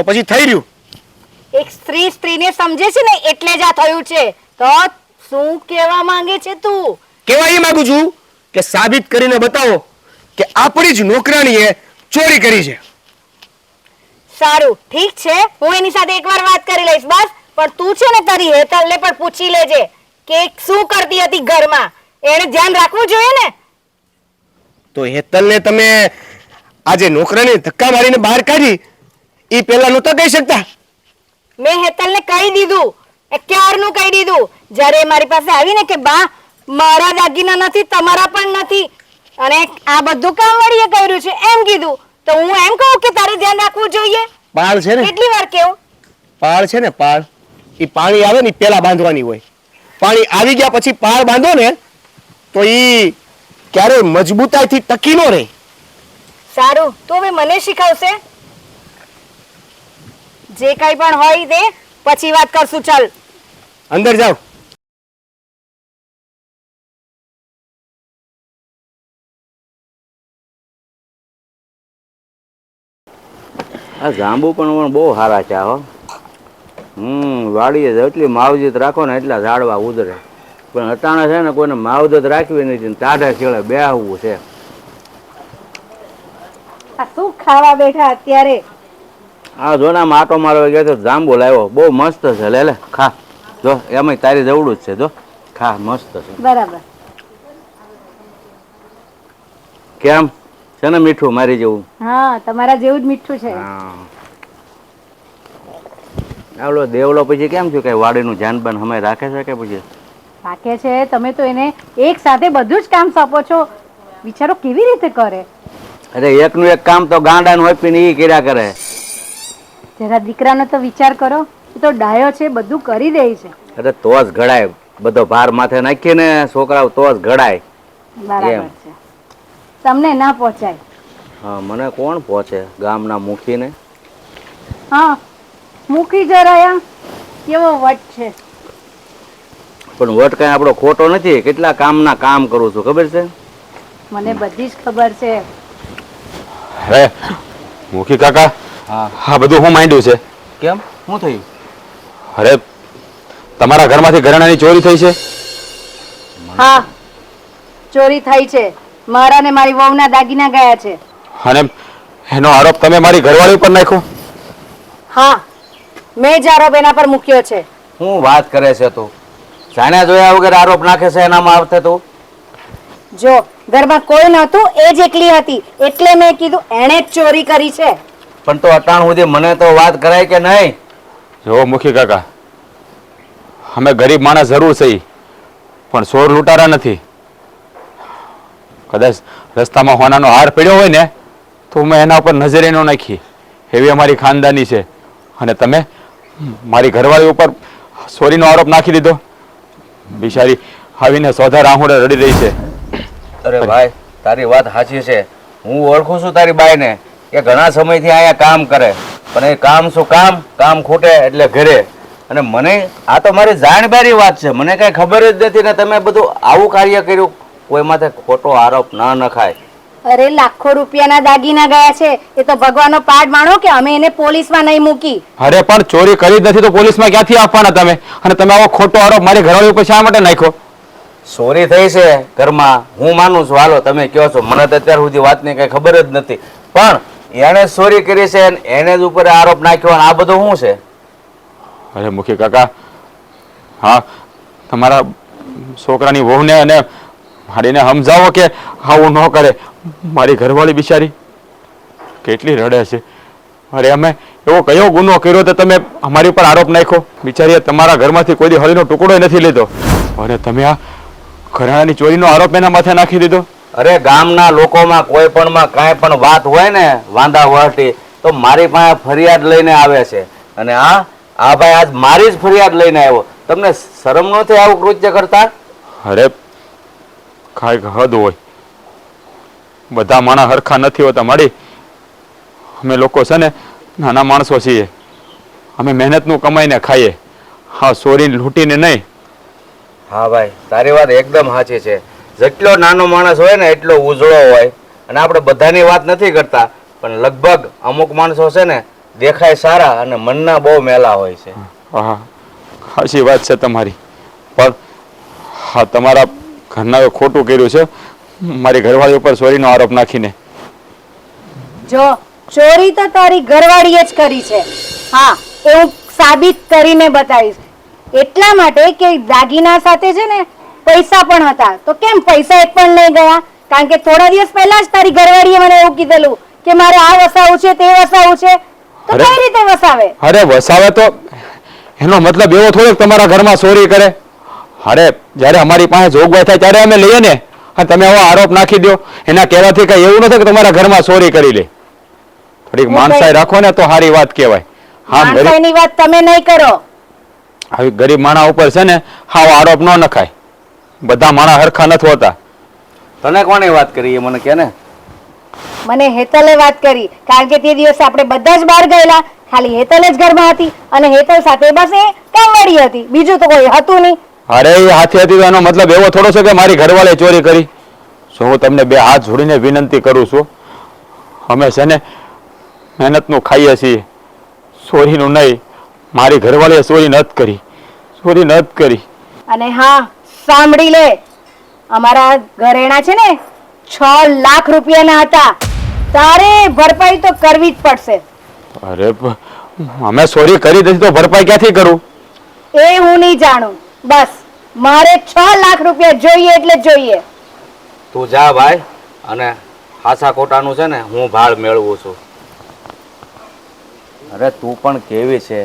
પછી થઈ રહ્યું. એક સ્ત્રી સ્ત્રીને સમજે છે ને એટલે જ આ થયું છે. તો શું કહેવા માંગે છે તું? કેવા એ માંગુ છું કે સાબિત કરીને બતાવો કે આપણી જ નોકરાણીએ ચોરી કરી છે. સારું, ઠીક છે, હું એની સાથે એકવાર વાત કરી લઈશ. બસ, પણ તું છે ને તારી હેતલને પણ પૂછી લેજે કે શું કરતી હતી ઘરમાં. એને ધ્યાન રાખવું જોઈએ ને. તો હેતલને તમે આજે નોકરાણી ધક્કા મારીને બહાર કાઢી એ પહેલા નહોતા કહી શકતા? મેં હેતલને કહી દીધું, ક્યારનું કહી દીધું. જ્યારે મારી પાસે આવીને કે બા મારા દાગીના નથી, તમારા પણ નથી. અને આ બધું કામવાળીએ કર્યું છે એમ કીધું તો હું એમ કહું કે તારે ધ્યાન રાખવું જોઈએ. પાળ છે ને, કેટલી વાર કેવું? પાળ છે ને, પાળ એ પાણી આવે ને ઈ પેલા બાંધવાની હોય. પાણી આવી ગયા પછી પાળ બાંધો ને તો ઈ ક્યારેય મજબૂતાઈથી ટકી ન રહે. સારું, તો હવે મને શીખવશે. જે કઈ પણ હોય તે પછી વાત કરશું. ચાલ અંદર જાઓ. આ જાંબુ પણ બહુ સારા છે હો. વાડીએ જેટલી માવજત રાખો ને એટલા ઝાડવા ઉધરે. પણ અટાણે છે ને કોઈને માવજત રાખવી નથી, ટાઢે છેડે બેહવું છે. આ શું ખાવા બેઠા અત્યારે? આ જોનામાં આટો મારવા ગયા તો જાંબુ લાવ્યો, બહુ મસ્ત છે. લે લે ખા. જો એમાં તારી જવડું જ છે. જો ખા, મસ્ત છે. બરાબર. કેમ છે ને મીઠું મારી જેવું? હા, તમારા જેવું જ મીઠું છે. આવલો દેવલો પછી કેમ થયું? કઈ વાડીનું ધ્યાન પણ અમે રાખે છે કે પછી? રાખે છે. તમે તો એને એક સાથે બધું જ કામ સોંપો છો. વિચારો કેવી રીતે કરે? અરે એકનું એક કામ તો ગાંડાનું આપીને ઈ કર્યા કરે. જરા દીકરાનો તો વિચાર કરો. એ તો ડાયો છે, બધું કરી દે છે. અરે તો જ ઘડાય. બધો ભાર માથે નાખીને છોકરાઓ તો જ ઘડાય. બરાબર છે. તમને ના પહોંચાય. હા, મને કોણ પહોંચે? ગામના મુખીને. હા, મૂકી જરાયા કેવો વટ છે. પણ વટ કઈ આપણો ખોટો નથી. કેટલા કામના કામ કરું છું ખબર છે? મને બધી જ ખબર છે. હે મુખી કાકા, હા બધું હું માંડ્યું છે. કેમ? શું થયું? અરે તમારા ઘરમાંથી ઘરેણાની ચોરી થઈ છે. હા, ચોરી થઈ છે. મારા ને મારી વહુના દાગીના ગયા છે. અને એનો આરોપ તમે મારી ઘરવાળી ઉપર નાખ્યો. હા, મેં જ આરોપ એના પર મૂક્યો છે. શું વાત કરે છે તું? જાણ્યા જોયા વગર આરોપ નાખે છે એનામાં આવતે તું? જો ઘરમાં કોઈ નહોતું, એ જ એકલી હતી એટલે મેં કીધું એણે જ ચોરી કરી છે. પણ તો અટાણ સુધી મને તો વાત કરાય કે નહીં? જો મુખી કાકા, અમે ગરીબ માણસ જરૂર છે પણ ચોર લૂંટારા નથી. કદાચ રસ્તામાં હોનાનો હાર પડ્યો હોય ને તો મેં એના ઉપર નજરે ન નાખી. એવી અમારી ખાનદાની છે. અને તમે મારી ઘરવાળી ઉપર ચોરીનો આરોપ નાખી દીધો. બિચારી આવીને સોધા રાહુડે રડી રહી છે. અરે ભાઈ, તારી વાત સાચી છે. હું ઓળખું છું તારી બાઈને. એ ઘણા સમયથી અહીંયા કામ કરે, પણ એ કામ શું કામ, કામ ખૂટે એટલે ઘરે. અને મને આ તો મારી જાણબારી વાત છે. મને કઈ ખબર જ નથી ને તમે બધું આવું કાર્ય કર્યું. કોઈ માથે ખોટો આરોપ ના નખાય. અરે લાખો રૂપિયાના દાગીના ગયા છે. એ તો ભગવાનનો પાડ માણો કે અમે એને પોલીસમાં નહીં મૂકી. અરે પણ ચોરી કરી જ નથી તો પોલીસમાં ક્યાંથી આપવાના તમે? અને તમે આવો ખોટો આરોપ મારી ઘરવાળી ઉપર શા માટે નાખ્યો? ચોરી થઈ છે ઘરમાં, હું માનું છું. હાલો તમે કહો છો, મને તો અત્યાર સુધી વાતની કઈ ખબર જ નથી. પણ એને ચોરી કરી છે, એને જ ઉપર આરોપ નાખ્યો. અને આ બધું શું છે? અરે મુખી કાકા, હા તમારા છોકરાની વહુને અને મારીને સમજાવો કે આવું ન કરે. મારી ઘરવાળી બિચારી કેટલી રડે છે. અરે અમે એવો કયો ગુનો કર્યો તો તમે અમારી ઉપર આરોપ નાખ્યો? બિચારીએ તમારા ઘરમાંથી કોઈ દી હળીનો ટુકડો નથી લીધો અને તમે આ ઘરેણાની ચોરીનો આરોપ એના માથે નાખી દીધો. અરે ગામના લોકોમાં કોઈ પણ માં કાંઈ પણ વાત હોય ને વાંધા વહટી તો મારી પાસે ફરિયાદ લઈને આવે છે. અને આ ભાઈ આજ મારી જ ફરિયાદ લઈને આવ્યો. તમને શરમ ન થાય આવું કૃત્ય કરતા? અરે કાંઈક હદ હોય. બધા માણસ હરખા નથી હોતા મારી. અમે લોકો છે ને નાના માણસો છીએ. અમે મહેનતનું કમાઈને ખાઈએ, હા ચોરીને લૂંટીને નહીં. હા ભાઈ, તારી વાત એકદમ સાચી છે. જેટલો નાનો માણસ હોય ને એટલો ઉજળો હોય. અને આપણે બધાની વાત નથી કરતા, પણ લગભગ અમુક માણસો છે ને દેખાય સારા અને મનના બહુ મેલા હોય છે. હા સાચી વાત છે તમારી. પણ હા તમારા ઘરના ખોટું કર્યું છે મારી ઘરવાળી ઉપર ચોરીનો આરોપ નાખીને. જો ચોરી તો તારી ઘરવાળીએ જ કરી છે. હા, એ હું સાબિત કરીને બતાવીશ. એટલા માટે કે દાગીના સાથે છે ને પૈસા પણ હતા. તો કેમ પૈસા એક પણ નહીં ગયા? કારણ કે થોડા દિવસ પહેલા જ તારી ઘરવાળીએ મને એવું કીધેલું કે મારે આ વસાવું છે, તે વસાવું છે. તો કઈ રીતે વસાવે? અરે વસાવે તો એનો મતલબ એવો થોડોક તમારા ઘરમાં ચોરી કરે. અરે જ્યારે અમારી પાસે જોગવાઈ થાય ત્યારે અમે લઈએ ને, અને તમે આવો આરોપ નાખી દો. એના કહેવાથી કઈ એવું નથી કે તમારા ઘરમાં ચોરી કરી લે. થોડીક માનસાઈ રાખો ને તો સારી વાત કહેવાય. હા, માણસાઈની વાત તમે નહીં કરો. આવી ગરીબ માણસ ઉપર છે ને હાવ આરોપ ન નખાય. બધા માણસ હરખા નથી હોતા. તને કોણે વાત કરી એ મને કે ને. મને હેતલે વાત કરી, કારણ કે તે દિવસે આપણે બધા જ બહાર ગયેલા, ખાલી હેતલ જ ઘરમાં હતી અને હેતલ સાથે બસ એ કામવાળી હતી, બીજું તો કોઈ હતું નહીં. અરે એ હાથે હતી તો એનો મતલબ એવો થોડો છે કે મારી ઘરવાળે ચોરી કરી. શું હું તમને બે હાથ જોડીને વિનંતી કરું છું, અમે છે ને મહેનતનું ખાઈએ છીએ, ચોરીનું નહીં. મારી ઘરવાળીએ ચોરી નથી કરી, ચોરી નથી કરી. અને હા, સાંભળી લે, અમારા ઘરેણા છે ને 6 લાખ રૂપિયાના હતા, તારે ભરપાઈ તો કરવી જ પડશે. અરે અમે ચોરી કરી દીધી તો ભરપાઈ ક્યાંથી કરું? એ હું નહીં જાણું, બસ મારે 6 લાખ રૂપિયા જોઈએ એટલે જોઈએ. તું જા ભાઈ, અને હાસા ખોટાનું છે ને હું ભાળ મેળવું છું. અરે તું પણ કેવી છે,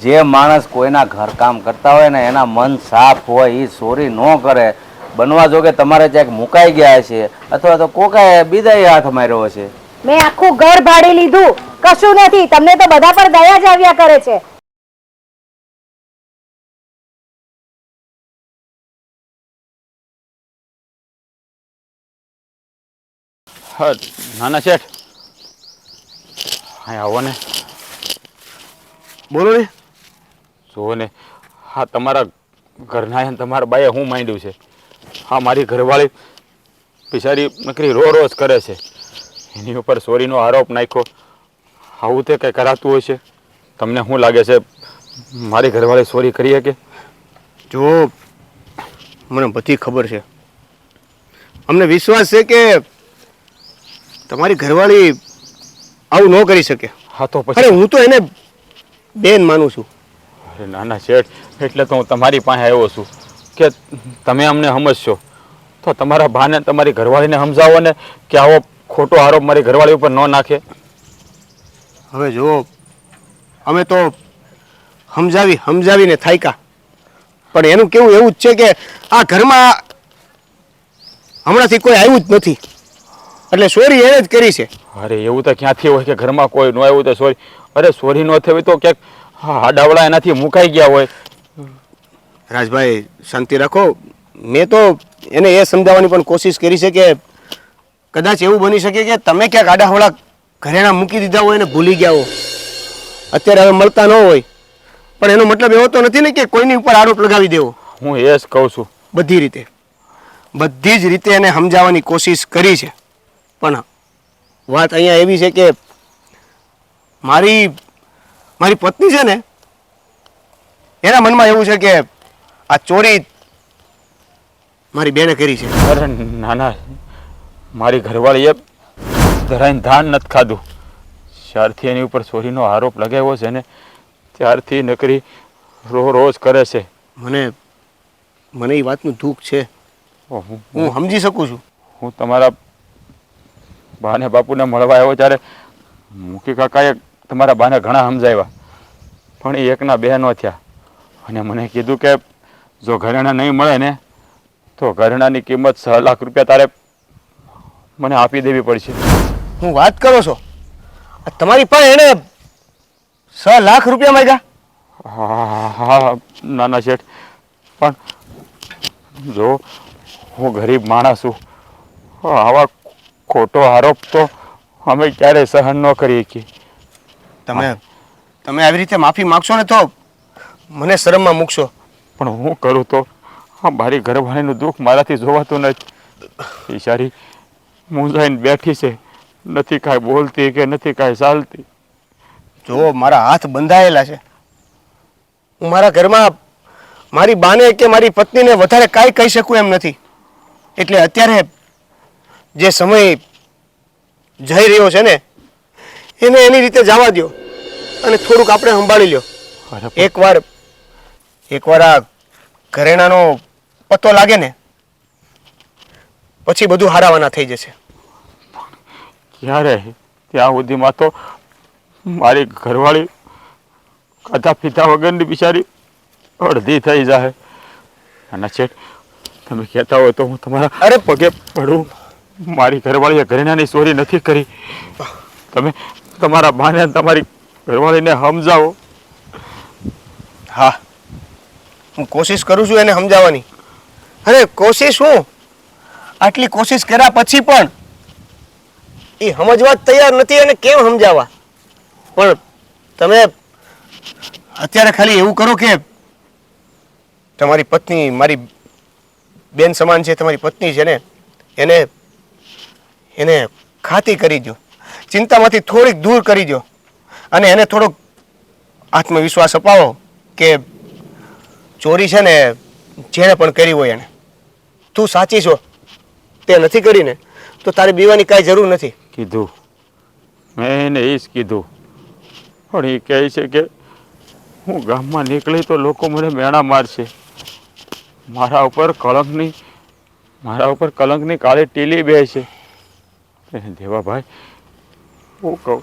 જે માણસ કોઈના ઘરકામ કરતા હોય ને એના મન સાફ હોય એ ચોરી ન કરે. બનવા જો કે તમારે ક્યાંક મુકાઈ ગયા છે અથવા તો કોકાએ બીજાએ હાથ માર્યો છે. મેં આખું ઘર ભાડે લીધું, કશું નથી. તમને તો બધા પર દયા જ આવ્યા કરે છે. હા નાના શેઠ, હા આવો ને. બોલો ને. જુઓ ને, હા તમારા ઘરના અને તમારા બાએ હું માંડ્યું છે. હા મારી ઘરવાળી બિચારી નકરી રોજ કરે છે, એની ઉપર ચોરીનો આરોપ નાખ્યો. આવું તે કંઈ કરાતું હોય છે? તમને શું લાગે છે મારી ઘરવાળી ચોરી કરી શકે? જો મને બધી ખબર છે, અમને વિશ્વાસ છે કે તમારી ઘરવાળી આવું ન કરી શકે. હા તો અરે પછી હું તો એને બેન માનું છું. અરે નાના શેઠ, એટલે તો હું તમારી પાસે આવ્યો છું કે તમે અમને સમજશો. તો તમારા ભાને તમારી ઘરવાળીને સમજાવો ને કે આવો ખોટો આરોપ મારી ઘરવાળી ઉપર ન નાખે. હવે જો અમે તો સમજાવીને થાયકા, પણ એનું કેવું એવું જ છે કે આ ઘરમાં હમણાંથી કોઈ આવ્યું જ નથી, એટલે ચોરી એને જ કરી છે. અરે એવું તો ક્યાંથી હોય કે ઘરમાં કોઈ ન આવ્યું તો સોરી? અરે સોરી ન થવી તો ક્યાંક હાડાવડા એનાથી મુકાઈ ગયા હોય. રાજભાઈ શાંતિ રાખો. મેં તો એને એ સમજાવવાની પણ કોશિશ કરી છે કે કદાચ એવું બની શકે કે તમે ક્યાંક આડાહવડા ઘરેણા મૂકી દીધા હોય અને ભૂલી ગયા હો, અત્યારે હવે મળતા ન હોય. પણ એનો મતલબ એવો તો નથી ને કે કોઈની ઉપર આરોપ લગાવી દેવો. હું એ જ કહું છું. બધી જ રીતે એને સમજાવવાની કોશિશ કરી છે, પણ વાત અહીંયા એવી છે કે મારી પત્ની છે ને એના મનમાં એવું છે કે આ ચોરી મારી બેને કરી છે. અરે નાના, મારી ઘરવાળીએ ધરાઈને ધાન નથી ખાધું. જ્યારથી એની ઉપર ચોરીનો આરોપ લગાવ્યો છે ને ત્યારથી નકરી રોજ કરે છે. મને એ વાતનું દુઃખ છે, હું સમજી શકું છું. હું તમારા બાને બાપુને મળવા આવ્યો ત્યારે મુખી કાકાએ તમારા બાને ઘણા સમજાવ્યા, પણ એ એકના બે ન થયા. અને મને કીધું કે જો ઘરેણા નહીં મળે ને તો ઘરેણાની કિંમત 6 લાખ રૂપિયા તારે મને આપી દેવી પડશે. હું વાત કરો છો? તમારી પાસે એને 6 લાખ રૂપિયા માંગ્યા? હા નાના શેઠ, પણ જો હું ગરીબ માણસ છું, આવા ખોટો આરોપ તો અમે ક્યારેય સહન ન કરી શકીએ. તમે આવી રીતે માફી માગશો ને તો મને શરમમાં મૂકશો. પણ હું કરું તો મારી ઘરવાળીનું દુઃખ મારાથી જોવાતું નથી. બિચારી મૂંઝાઈને બેઠી છે, નથી કાંઈ બોલતી કે નથી કાંઈ ચાલતી. જો મારા હાથ બંધાયેલા છે, હું મારા ઘરમાં મારી બાને કે મારી પત્નીને વધારે કાંઈ કહી શકું એમ નથી. એટલે અત્યારે જે સમય જઈ રહ્યો છે ને એને એની રીતે જવા દો અને થોડુંક આપણે સંભાળી લ્યો. એકવાર આ ઘરેણાનો પત્તો લાગે ને પછી બધું હારાવાના થઈ જશે. ક્યારે? ત્યાં સુધીમાં તો મારી ઘરવાળી ખાધા પીધા વગરની બિચારી અડધી થઈ જાય. અને શેઠ, તમે કહેતા હોય તો હું તમારા અરે! પગે પડું. મારી ઘરવાળીએ ઘરેણાની ચોરી નથી કરી. તમે તમારા બાને અને તમારી ઘરવાળીને સમજાવો. હા, હું કોશિશ કરું છું એને સમજાવવાની. અરે કોશિશ હું, આટલી કોશિશ કર્યા પછી પણ એ સમજવા જ તૈયાર નથી. અને કેમ સમજાવવા? પણ તમે અત્યારે ખાલી એવું કરો કે તમારી પત્ની મારી બેન સમાન છે, તમારી પત્ની છે ને, એને એને ખાતી કરી દો, ચિંતામાંથી થોડીક દૂર કરી દો અને એને થોડોક આત્મવિશ્વાસ અપાવો કે ચોરી છે ને જેણે પણ કરી હોય એને, તું સાચી છો, તે નથી કરીને તો તારે બીવાની કાંઈ જરૂર નથી. કીધું, મેં એને એ જ કીધું, પણ એ કહે છે કે હું ગામમાં નીકળી તો લોકો મને મેણા મારશે. મારા ઉપર કલંકની કાળી ટીલી બે છે. દેવાભાઈ, હું કહું,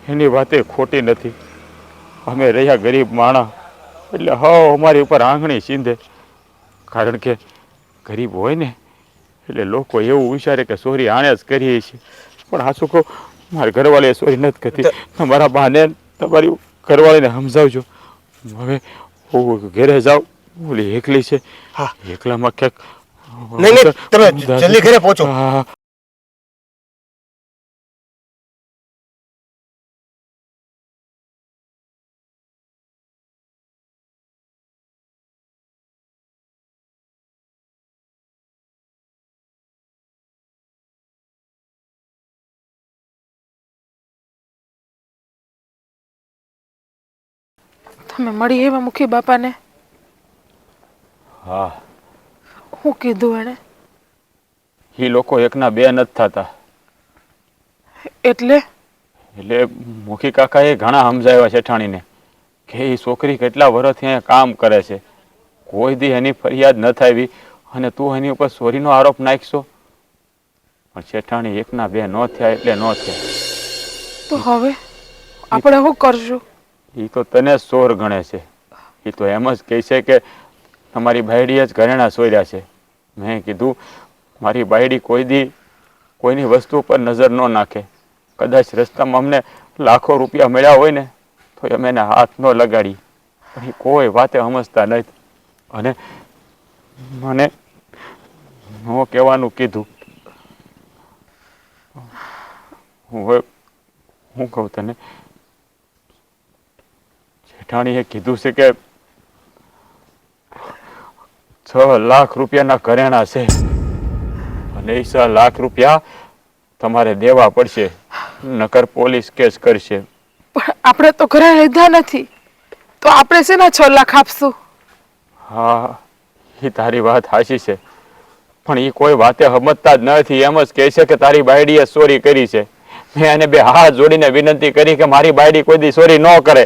એની વાતે ખોટી નથી. અમે રહ્યા ગરીબ માણસ, એટલે અમારી ઉપર આંગળી સીંધે. કારણ કે ગરીબ હોય ને એટલે લોકો એવું વિચારે કે ચોરી આણે જ કરીએ છીએ. પણ આ શું કહું, મારી ઘરવાળીએ ચોરી નથી કરતી. તમારા બાને તમારી ઘરવાળીને સમજાવજો. હવે હું ઘરે જાઉં, ઓલી એકલી છે. હા, એકલામાં ક્યાંક નહીં નહીં, તમે જલ્દી ઘરે પહોંચો. હા. તમે મળી એવા મુખી બાપાને? હા, શું કીધું એણે? એ લોકો એકના બે નથી થતા. એટલે મુખી કાકાએ ઘણા સમજાવ્યા શેઠાણીને કે એ છોકરી કેટલા વર્ષથી અહીંયા કામ કરે છે, કોઈ દી એની ફરિયાદ ન થાવી અને તું એની ઉપર ચોરીનો આરોપ નાખશો. પણ શેઠાણી એકના બે ન થયા એટલે ન થયા. તો હવે આપણે શું કરશું? એ તો તને ચોર ગણે છે. એ તો એમ જ કહે છે કે તમારી બાયડીએ જ ઘરેણા ચોર્યા છે. મેં કીધું, મારી બાયડી કોઈ દી કોઈની વસ્તુ પર નજર ન નાખે. કદાચ રસ્તામાં અમને લાખો રૂપિયા મળ્યા હોય ને તો અમે એને હાથ ન લગાડી. પણ એ કોઈ વાતે સમજતા નથી. અને મને ન કહેવાનું કીધું. હું કહું તને, જેઠાણીએ કીધું છે કે 6 લાખ રૂપિયાના ઘરેણા છે અને એ 6 લાખ રૂપિયા તમારે દેવા પડશે, નકર પોલીસ કેસ કરશે. પણ આપણે તો ઘરે લીધા નથી, તો આપણે શેના 6 લાખ આપશું? હા, એ તારી વાત સાચી છે, પણ એ કોઈ વાતે સમજતા જ નથી. એમ જ કહે છે કે તારી બાયડીએ ચોરી કરી છે. મેં એને બે હાથ જોડીને વિનંતી કરી કે મારી બાયડી કોઈ દી ચોરી ન કરે,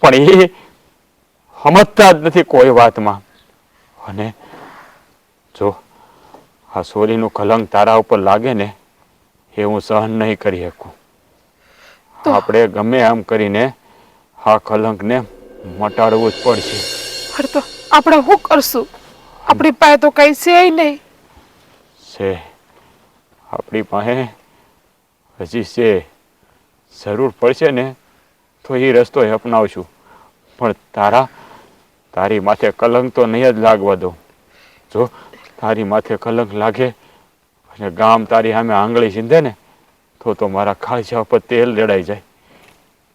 પણ એ સમજતા જ નથી કોઈ વાતમાં. અને જો આ ચોરીનું કલંક તારા ઉપર લાગે ને એ હું સહન નહીં કરી શકું. આપણે ગમે એમ કરીને આ કલંકને મટાડવું જ પડશે. પણ તો આપણે શું કરશું? આપણી પાસે તો કઈ છે નહીં. છે, આપણી પાસે હજી છે. જરૂર પડશે ને તો એ રસ્તો અપનાવશું. પણ તારી માથે કલંક તો નહીં જ લાગવા દઉં. જો તારી માથે કલંક લાગે અને ગામ તારી સામે આંગળી સીંધે ને તો મારા કાળજા ઉપર તેલ રેડાઈ જાય.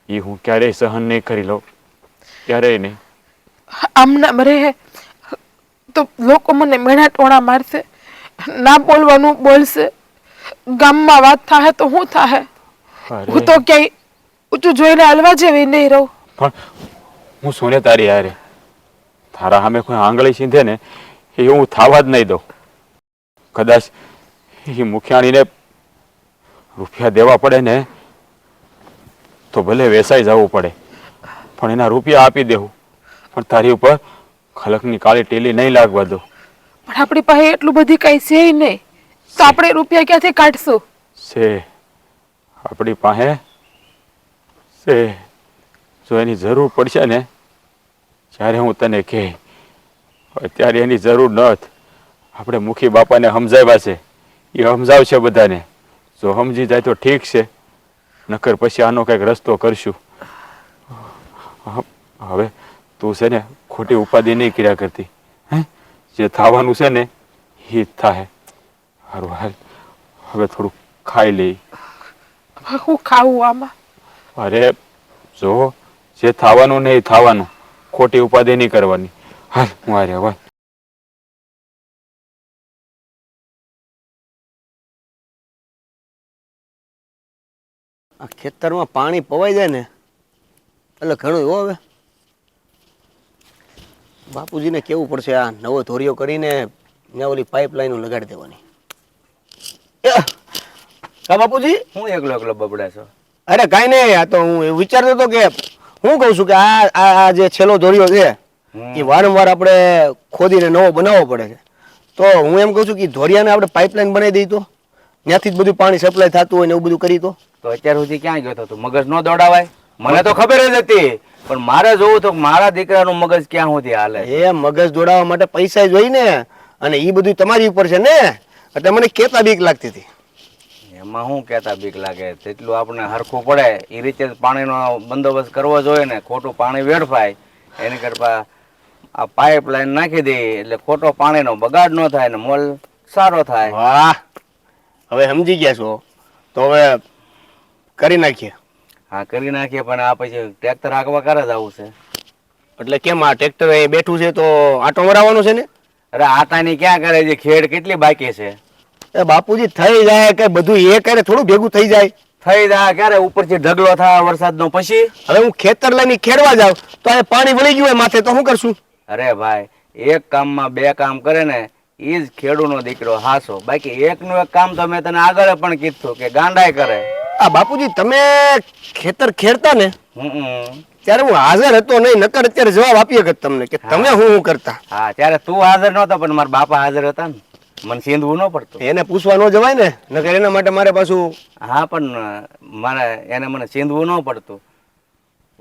એ હું ક્યારેય સહન નહીં કરી લઉં, ક્યારેય નહીં. આમ નામ રહે તો લોકો મને મેણા ટોણા મારશે, ના બોલવાનું બોલશે, ગામમાં વાત થાય તો શું થાય? હું તો ક્યાંય ઊંચું જોઈને હલવા જેવી નહીં રહું. પણ હું સુને તારી હારે, તારા સામે કોઈ આંગળી સીંધે ને એ હું થાવા જ નહીં દઉં. કદાચ એ મુખિયાણીને રૂપિયા દેવા પડે ને તો ભલે વેસાઈ જવું પડે, પણ એના રૂપિયા આપી દેવું. પણ તારી ઉપર ખલકની કાળી ટીલી નહીં લાગવા દો. પણ આપણી પાસે એટલું બધી કઈ છે નહીં, તો આપણે રૂપિયા ક્યાંથી કાઢશું? છે, આપણી પાસે છે. જો એની જરૂર પડશે ને જ્યારે હું તને કહે અત્યારે એની જરૂર નથી. આપણે મુખી બાપાને સમજાવ્યા છે, એ સમજાવશે બધાને. જો સમજી જાય તો ઠીક છે, નકર પછી આનો કંઈક રસ્તો કરશું. હવે તું છે ને ખોટી ઉપાધિ નહીં કર્યા કરતી. હે, જે થવાનું છે ને એ જ થાય. સારું હાલ, હવે થોડું ખાઈ લઈ. હું ખાવું આમાં? અરે જો, જે થવાનું ને એ થવાનું, ખોટી ઉપાધિ નહીં કરવાની. હાલ મારે હવે આ ખેતરમાં પાણી પવાઈ જાય ને એટલે ઘણું હો. હવે બાપુજીને કેવું પડશે, આ નવો ધોરિયો કરીને ત્યાં ઓલી પાઇપલાઈનો લગાડી દેવાની. હા બાપુજી. હું એકલો બબડા છો? અરે કાંઈ નહીં, આ તો હું એવું વિચારતો હતો કે હું કહું છું કે આ જે છેલ્લો ધોરિયો છે એ વારંવાર આપણે ખોદીને નવો બનાવવો પડે છે. તો હું એમ કહું છું કે ધોરિયાને આપણે પાઇપલાઈન બનાવી દઈ તો ત્યાંથી જ બધું પાણી સપ્લાય થતું હોય ને એવું બધું કરી તો. તો અત્યાર સુધી ક્યાં ગયો હતો તું? મગજ નો દોડાવાય? મને તો ખબર જ હતી, પણ મારે જોવું તો મારા દીકરાનું મગજ ક્યાં સુધી હાલે. એ મગજ દોડાવવા માટે પૈસા જોઈ ને, અને એ બધું તમારી ઉપર છે ને, એટલે મને કેતા બીક લાગતી હતી. એમાં શું કહેતા બીક લાગે? તેટલું આપણે હરખું પડે એ રીતે પાણીનો બંદોબસ્ત કરવો જોઈએ ને. ખોટું પાણી વેડફાય એની કરતા આ પાઇપલાઇન નાખી દે એટલે ખોટો પાણીનો બગાડ ન થાય ને મોલ સારો થાય. વાહ, હવે સમજી ગયા છો તો હવે કરી નાખીએ. હા કરી નાખીએ, પણ આ પછી ટ્રેક્ટર હાંકવા કરે જ આવું છે. એટલે કેમ આ ટ્રેક્ટર અહીં બેઠું છે તો આટો મરાવવાનો છે ને? અરે આટાની ક્યાં કરે છે, ખેડ કેટલી બાકી છે. એ બાપુજી થઈ જાય કે બધું એ કરે, થોડું ભેગું થઈ જાય. થઈ જાય ક્યારે ઉપરથી ઢગલો થાય વરસાદનો પછી? હવે હું ખેતર લઈને ખેડવા જાઉં તો આ પાણી વળી ગયું હોય માથે તો શું કરશું? અરે ભાઈ, એક કામમાં બે કામ કરે ને એ જ ખેડૂનો દીકરો હાસો. બાકી એકનું એક કામ તો મેં તને આગળ પણ કીધું કે ગાંડાય કરે. આ બાપુજી તમે ખેતર ખેડતા ને હમ. ત્યારે હું હાજર હતો નહીં, નકર અત્યારે જવાબ આપીએ કે તમને કે તમે હું કરતા. હા ત્યારે તું હાજર નહોતો, પણ મારા બાપા હાજર હતા ને, મને સીંધવું ન પડતું. એને પૂછવા ન જવાય ને, નકર એના માટે મારે પાછું. હા પણ મારે એને મને સીંધવું ન પડતું.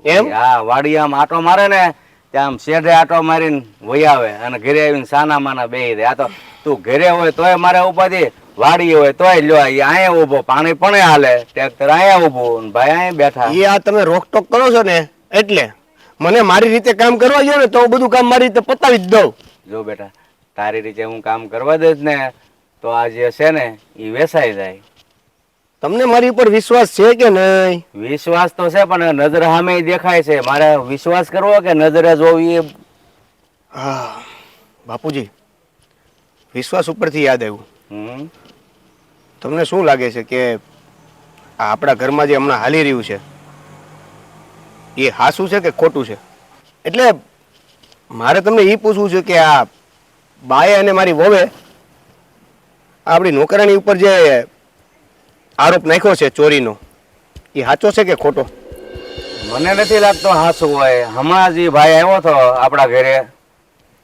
એમ? હા, વાડી આમ આટો મારે ને ત્યાં આમ શેઢે આટો મારીને વહી આવે અને ઘરે આવીને સાના માના બેહી દે. આ તો તું ઘરે હોય તોય મારે ઉપાધિ, વાડી હોય તોય લ્યો અહીંયા ઉભો, પાણી પણ હાલે, ટ્રેક્ટર અહીંયા ઉભું, ભાઈ અહીંયા બેઠા. એ આ તમે રોકટોક કરો છો ને એટલે મને મારી રીતે કામ કરવા ગયો ને તો હું બધું કામ મારી રીતે પતાવી જ દઉં. જો બેટા, તારી રીતે હું કામ કરવા દઈશ ને તો આ જે છે ને એ વેસાઈ જાય. તમને મારી ઉપર વિશ્વાસ છે કે નહીં? વિશ્વાસ તો છે, પણ નજર સામે દેખાય છે. મારે વિશ્વાસ કરવો કે નજરે જોવી? હા બાપુજી, વિશ્વાસ ઉપરથી યાદ આવ્યું. તમને શું લાગે છે કે આ આપણા ઘરમાં જે હમણાં હાલી રહ્યું છે એ હાસું છે કે ખોટું છે? એટલે મારે તમને એ પૂછવું છે કે આ બાએ અને મારી વહુએ આપણી નોકરાણી ઉપર જે આરોપ નાખ્યો છે ચોરીનો, એ સાચો છે કે ખોટો? મને નથી લાગતો હાસું હોય. હમણાં જ ઈ ભાઈ આવ્યો હતો આપણા ઘરે,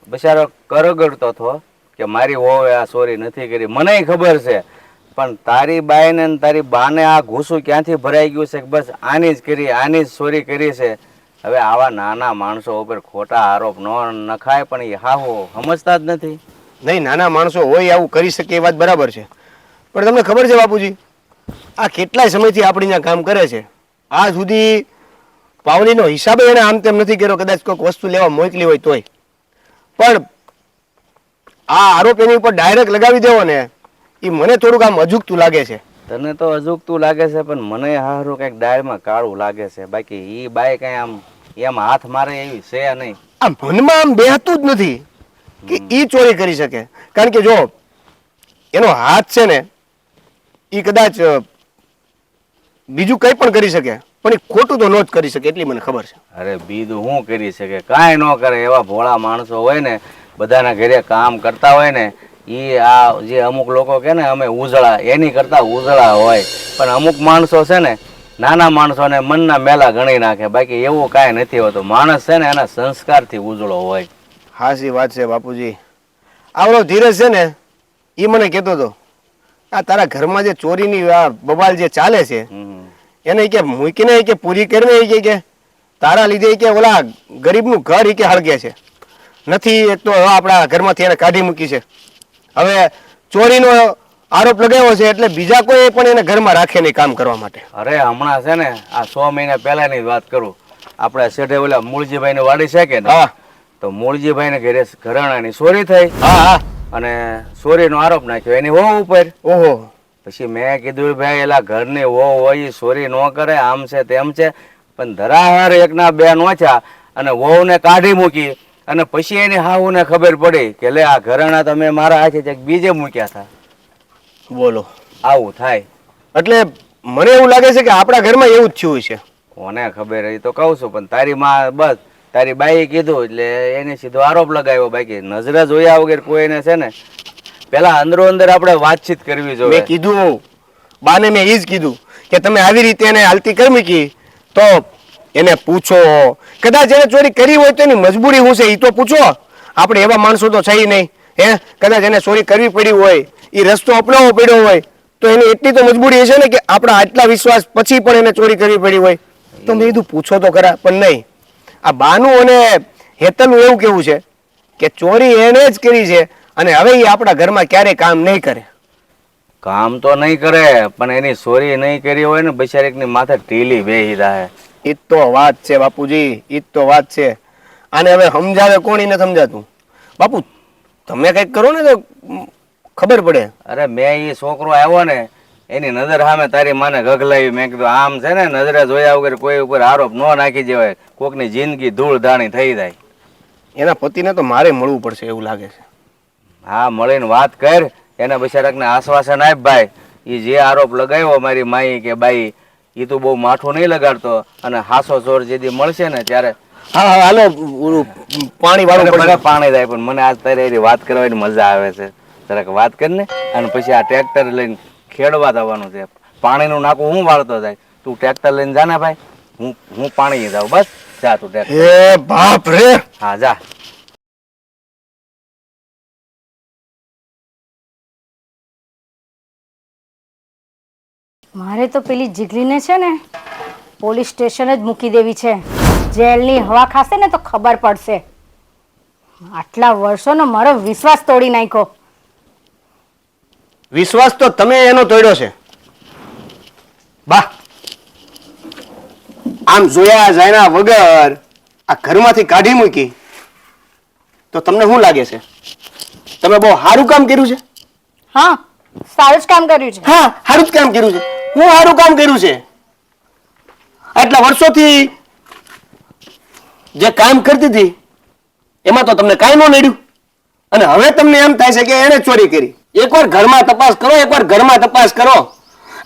બિચારો કરગડતો હતો કે મારી વહુએ આ ચોરી નથી કરી. મને ખબર છે, પણ તારી બાઈને ને તારી બાને આ ઘૂસું ક્યાંથી ભરાઈ ગયું છે કે બસ આની જ કરી, આની જ ચોરી કરી છે. હવે આવા નાના માણસો ઉપર ખોટા આરોપ ન નખાય, પણ એ હાહો સમજતા જ નથી. નહીં, નાના માણસો હોય આવું કરી શકે એ વાત બરાબર છે, પણ તમને ખબર છે બાપુજી, આ કેટલાય સમયથી આપણી ત્યાં કામ કરે છે, આ સુધી પાવલીનો હિસાબે એને આમ તેમ નથી કર્યો. કદાચ કોઈક વસ્તુ લેવા મોકલી હોય તોય, પણ આ આરોપ એની ઉપર ડાયરેક્ટ લગાવી દેવો ને એ મને થોડુંક આમ અજુગતું લાગે છે. તને તો અજુગતું લાગે છે, પણ મને હારું કંઈક ડાળમાં કાળું લાગે છે. બાકી ઈ બાઈ કઈ આમ એમ હાથ મારે એવી છે નહીં. આ મનમાં આમ બેહતું જ નથી કે ઈ ચોરી કરી શકે, કારણ કે જો એનો હાથ છે ને એ કદાચ બીજું કંઈ પણ કરી શકે, પણ એ ખોટું તો ન જ કરી શકે એટલી મને ખબર છે. અરે બીજું શું કરી શકે? કાંઈ ન કરે. એવા ભોળા માણસો હોય ને, બધાના ઘરે કામ કરતા હોય ને, એ આ જે અમુક લોકો કે ને અમે ઉજળા, એની કરતા ઉજળા હોય. પણ અમુક માણસો છે ને, નાના માણસોને મનના મેલા ગણી નાખે. બાકી એવું કાંઈ નથી હોતું. માણસ છે ને એના સંસ્કારથી ઉજળો હોય. હાસી વાત છે બાપુજી. આવડો ધીરજ છે ને એ મને કહેતો હતો આ તારા ઘરમાં જે ચોરીની આ બબાલ જે ચાલે છે એને કે મૂકીને કે પૂરી કરીને કે તારા લીધે કે ઓલા ગરીબનું ઘર કે હળગે છે. નથી. એક તો હવે આપણા ઘરમાંથી એને કાઢી મૂકી છે. હવે ચોરીનો આરોપ લગાવ્યો છે એટલે બીજા કોઈ પણ એને ઘરમાં રાખે નહીં કામ કરવા માટે. અરે હમણાં છે ને આ 6 મહિના પહેલાની જ વાત કરું. આપણે શેઠે ઓલા મૂળજીભાઈની વાડી છે કે ને, હા તો મૂળજીભાઈને ઘરે ઘરેણાની ચોરી થઈ હા હા. અને ચોરીનો આરોપ નાખ્યો એની વહુ ઉપર. ઓહો. પછી મેં કીધું ભાઈ એલા ઘરની વહુ હોય ઈ ચોરી ન કરે, આમ છે તેમ છે. પણ ધરાહર એકના બે નોચ્યા અને વહુને કાઢી મૂકી અને પછી એની હાહુને ખબર પડી કે લે આ ઘરેણા તમે મારા હાથે બીજે મૂક્યા હતા. બોલો. આવું થાય. એટલે મને એવું લાગે છે કે આપણા ઘરમાં એવું જ થયું છે. કોને ખબર એ તો કહું છું, પણ તારી માં બસ તારી બાઈએ કીધું એટલે એને સીધો આરોપ લગાવ્યો. બાકી નજરે જોયા વગર કોઈને છે ને પેલા અંદરો અંદર આપણે વાતચીત કરવી મેં જોઈએ. કીધું બાને, મેં એ જ કીધું કે તમે આવી રીતે એને હાલતી કરી મૂકી તો એને પૂછો. કદાચ એને ચોરી કરી હોય તો એની મજબૂરી શું છે એ તો પૂછો. આપણે એવા માણસો તો છે નહીં. હે, કદાચ એને ચોરી કરવી પડી હોય, એ રસ્તો અપનાવવો પડ્યો હોય તો એની એટલી તો મજબૂરી હશે ને કે આપણા આટલા વિશ્વાસ પછી પણ એને ચોરી કરવી પડી હોય તો મેં કીધું પૂછો તો ખરા. પણ નહીં, આ બાનું અને હેતલનું એવું કેવું છે કે ચોરી એને જ કરી છે અને હવે એ આપણા ઘરમાં ક્યારેય કામ નહીં કરે. કામ તો નહીં કરે પણ એની ચોરી નહીં કરી હોય ને બિચારીકની માથે ટીલી બેહી રહે. ઈ જ તો વાત છે બાપુજી, ઈ જ તો વાત છે. આને હવે સમજાવે કોણ ઈને સમજાતું. બાપુ તમે કંઈક કરો ને તો ખબર પડે. અરે મેં એ છોકરો આવ્યો ને એની નજર સામે તારી માને ગગલાવી. મેં કીધું આમ છે ને નજરે જોયા વગર કોઈ ઉપર આરોપ ન નાખી જવાય, કોકની જિંદગી ધૂળ ધાણી થઈ જાય. એના પતિને તો મારે મળવું પડશે એવું લાગે છે. હા, મળીને વાત કર. એના બિચારાકને આશ્વાસન આપ ભાઈ. એ જે આરોપ લગાવ્યો મારી માઈ કે બાઈ એ તું બહુ માઠું નહીં લગાડતો અને હાસો ચોર જે દી મળશે ને ત્યારે હા હા હાલો, ઓલું પાણી વાળું મને પડશે. પાણી થાય. પણ મને આજ તારી હારે વાત કરવાની મજા આવે છે. જરાક વાત કરીને અને પછી આ ટ્રેક્ટર લઈને ખેડવા જવાનું છે. પાણીનું નાકું હું વાળતો જાય, તું ટ્રેક્ટર લઈને જા ને ભાઈ. હું પાણી જાઉં. બસ જા તું ટ્રેક્ટર. હે બાપ રે. હા જા. મારે તો પેલી જીગલીને છે ને પોલીસ સ્ટેશન જ મૂકી દેવી છે. જેલની હવા ખાશે ને તો ખબર પડશે. આટલા વર્ષોનો મારો વિશ્વાસ તોડી નાખ્યો. વિશ્વાસ તો તમે એનો તોડ્યો છે બા. આમ જોયા જાણ્યા વગર આ ઘરમાંથી કાઢી મૂકી તો તમને શું લાગે છે? તમે બહુ સારું કામ કર્યું છે. હા, સારું જ કામ કર્યું છે. હા, સારું જ કામ કર્યું છે. હું સારું કામ કર્યું છે. આટલા વર્ષોથી જે કામ કરતી હતી એમાં તો તમને કાંઈ ન નડ્યું અને હવે તમને એમ થાય છે કે એણે ચોરી કરી. એકવાર ઘરમાં તપાસ કરો, એકવાર ઘરમાં તપાસ કરો.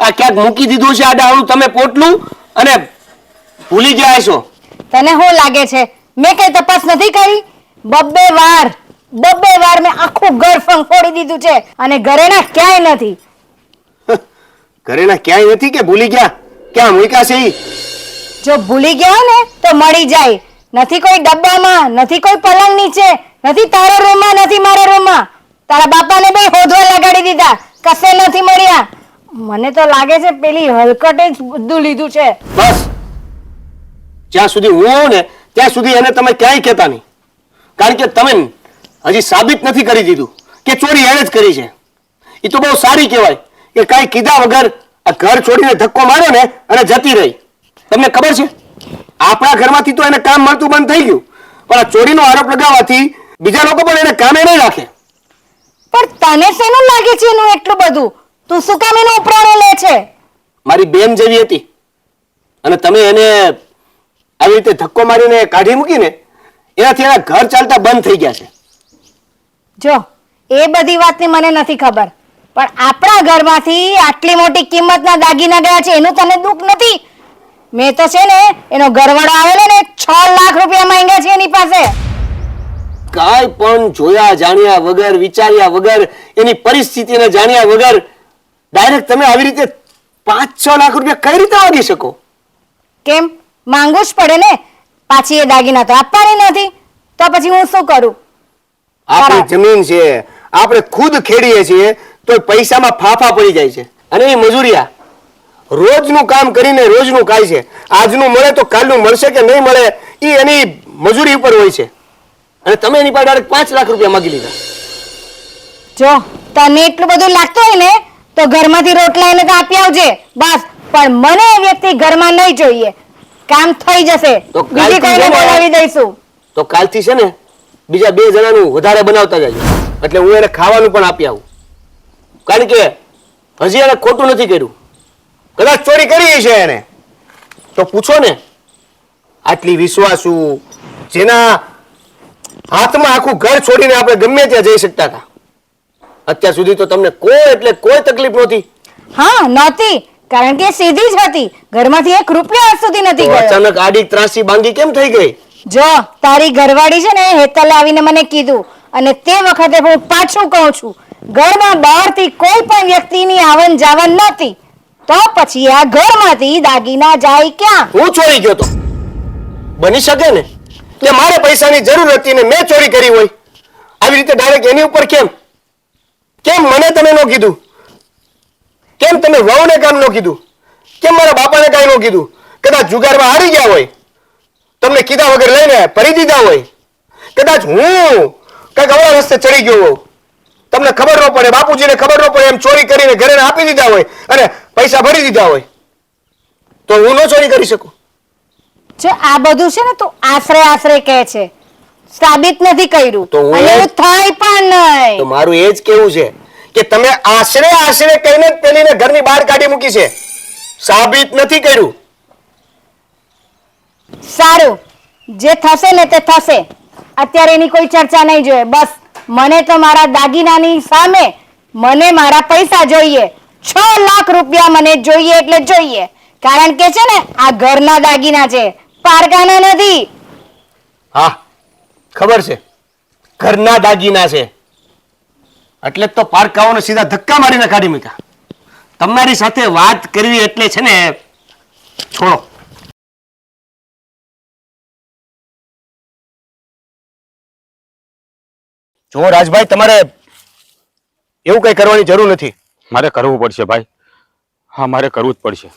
આ ક્યાંક મૂકી દીધું છે આડાહળું તમે પોટલું અને ભૂલી ગયા છો. તને શું લાગે છે મેં કઈ તપાસ નથી કરી? બબ્બે વાર મેં આખું ઘર ફંફોડી દીધું છે અને ઘરેણા ક્યાંય નથી. ઘરેના ક્યાંય નથી કે ભૂલી ગયા? ક્યાં મૂક્યા છે ઈ? જો ભૂલી ગયા ને તો મળી જાય. નથી કોઈ ડબ્બામાં, નથી કોઈ પલંગ નીચે, નથી તારા રૂમમાં, નથી મારા રૂમમાં. તારા બાપાને બે હોધવા લગાડી દીધા, કશે નથી મળ્યા. મને તો લાગે છે પેલી હલકટે જ બધું લીધું છે. બસ જ્યાં સુધી હું હોઉં ને ત્યાં સુધી એને તમે ક્યાંય કહેતા નહીં. કારણ કે તમે હજી સાબિત નથી કરી દીધું કે ચોરી એણે જ કરી છે. એ તો બહુ સારી કહેવાય કે કાંઈ કીધા વગર આ ઘર છોડીને ધક્કો માર્યો ને અને જતી રહી. તમને ખબર છે આપણા ઘરમાંથી તો એને કામ મળતું બંધ થઈ ગયું પણ આ ચોરીનો આરોપ લગાવવાથી બીજા લોકો પણ એને કામે નહીં રાખે. પણ તને શેનું લાગે છે એનું એટલું બધું? તું શું કામ એનો ઉપરાણો લે છે? મારી બેન જેવી હતી અને તમે એને આવી રીતે ધક્કો મારીને કાઢી મૂકીને એનાથી એના ઘર ચાલતા બંધ થઈ ગયા છે. જો એ બધી વાતની મને નથી ખબર, પણ આપણા ઘરમાંથી આટલી મોટી કિંમતના દાગીના ગયા છે એનું તને દુઃખ નથી? મેં તો છે ને એનો ઘરવાળો આવેલો ને 6 લાખ રૂપિયા માંગ્યા છે એની પાસે. કાંઈ પણ જોયા જાણ્યા વગર, વિચાર્યા વગર, એની પરિસ્થિતિને જાણ્યા વગર ડાયરેક્ટ તમે આવી રીતે 5-6 લાખ રૂપિયા કઈ રીતે માંગી શકો? કેમ? માંગવું જ પડે ને. પાછી એ દાગીના તો આપવાની નથી તો પછી હું શું કરું? આપણી જમીન છે, આપણે ખુદ ખેડીએ છીએ તો પૈસામાં ફાફા પડી જાય છે. અને એ મજૂરિયા રોજનું કામ કરીને રોજનું ખાય છે. આજનું મળે તો કાલનું મળશે કે નહીં મળે એ એની મજૂરી ઉપર હોય છે. અને તમે એની પાસે ડાયરેક્ટ 5 લાખ રૂપિયા માંગી લીધા. જો તને એટલું બધું લાગતું હોય ને તો ઘરમાંથી રોટલા એને તો આપી આવજે બસ, પણ મને એ વ્યક્તિ ઘરમાં નહીં જોઈએ. કામ થઈ જશે, તો બીજી કાલથી કોઈને જમા- બોલાવી દઈશું. તો કાલથી છે ને બીજા 2 જણાનું વધારે બનાવતા જજો, એટલે હું એને ખાવાનું પણ આપી આવું. કારણ કે હજી એને ખોટું નથી કર્યું. કદાચ ચોરી કરી છે એને તો પૂછો ને. આટલી વિશ્વાસુ, જેના હાથમાં આખું ઘર છોડીને આપણે ગમે ત્યાં જઈ શકતા હતા, અત્યાર સુધી તો તમને કોઈ એટલે કોઈ તકલીફ નહોતી. હા નહોતી, કારણ કે સીધી જ હતી. ઘરમાંથી 1 રૂપિયો આજ સુધી નથી તો ગયો. અચાનક આડી ત્રાસી બાંગી કેમ થઈ ગઈ? જો તારી ઘરવાળી છે ને હેતલે આવીને મને કીધું, અને તે વખતે હું પાછું કહું છું, ઘરમાં બહારથી કોઈ પણ વ્યક્તિની આવન જાવન નહોતી, તો પછી આ ઘરમાંથી દાગીના જાય ક્યાં? હું ચોરી ગયો તો બની શકે ને કે મારે પૈસાની જરૂર હતી ને મેં ચોરી કરી હોય. આવી રીતે ડાયરેક્ટ એની ઉપર કેમ કેમ મને તમે ન કીધું? કેમ તમે વહુને કામ ન કીધું? કેમ મારા બાપાને કાંઈ ન કીધું? કદાચ જુગારમાં હારી ગયા હોય, તમને કીધા વગર લઈને ભરી દીધા હોય. કદાચ હું કઈક અવળા રસ્તે ચડી ગયો હોઉં, તમને ખબર ન પડે, બાપુજીને ખબર ન પડે, એમ ચોરી કરીને ઘરે આપી દીધા હોય અને પૈસા ભરી દીધા હોય, તો હું ન ચોરી કરી શકું? જો આ બધું છે ને તું આશરે આશરે કહે છે, સાબિત નથી કર્યું, તો હું અને એ- એવું થાય પણ નહીં. તો મારું એ જ કેવું છે કે તમે આશરે આશરે કહીને જ પેલીને ઘરની બહાર કાઢી મૂકી છે, સાબિત નથી કર્યું. સારું, જે થશે ને તે થશે. અત્યારે એની કોઈ ચર્ચા નહીં જોઈએ. બસ મને તો મારા દાગીનાની સામે મને મારા પૈસા જોઈએ. 6 લાખ રૂપિયા મને જોઈએ એટલે જોઈએ. કારણ કે છે ને આ ઘરના દાગીના છે, પારકાના નથી. હા, ખબર છે, ઘરના દાગીના છે, એટલે જ તો પારકાઓને સીધા ધક્કા મારીને કાઢી મૂક્યા. તમારી સાથે વાત કરવી એટલે છે ને, છોડો. જો રાજભાઈ, તમારે એવું કઈ કરવાની જરૂર નથી. મારે કરવું પડશે ભાઈ, હા મારે કરવું જ પડશે.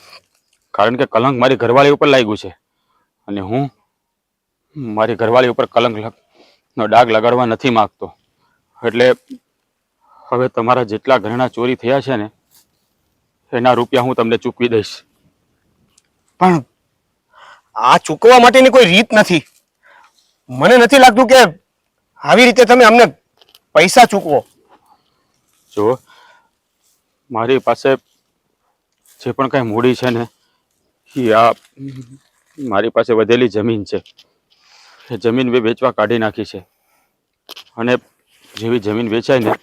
કારણ કે કલંક મારી ઘરવાળી ઉપર લાગ્યું છે, અને હું મારી ઘરવાળી ઉપર કલંકનો ડાઘ લગાડવા નથી માંગતો. એટલે હવે તમારા જેટલા ઘરેણા ચોરી થયા છે ને એના રૂપિયા હું તમને ચૂકવી દઈશ. પણ આ ચૂકવવા માટેની કોઈ રીત નથી. મને નથી લાગતું કે આવી રીતે તમે અમને પૈસા ચૂકવો. જો મારી પાસે જે પણ કાંઈ મૂડી છે ને એ આ મારી પાસે વધેલી જમીન છે. એ જમીન મેં વેચવા કાઢી નાખી છે, અને જેવી જમીન વેચાય ને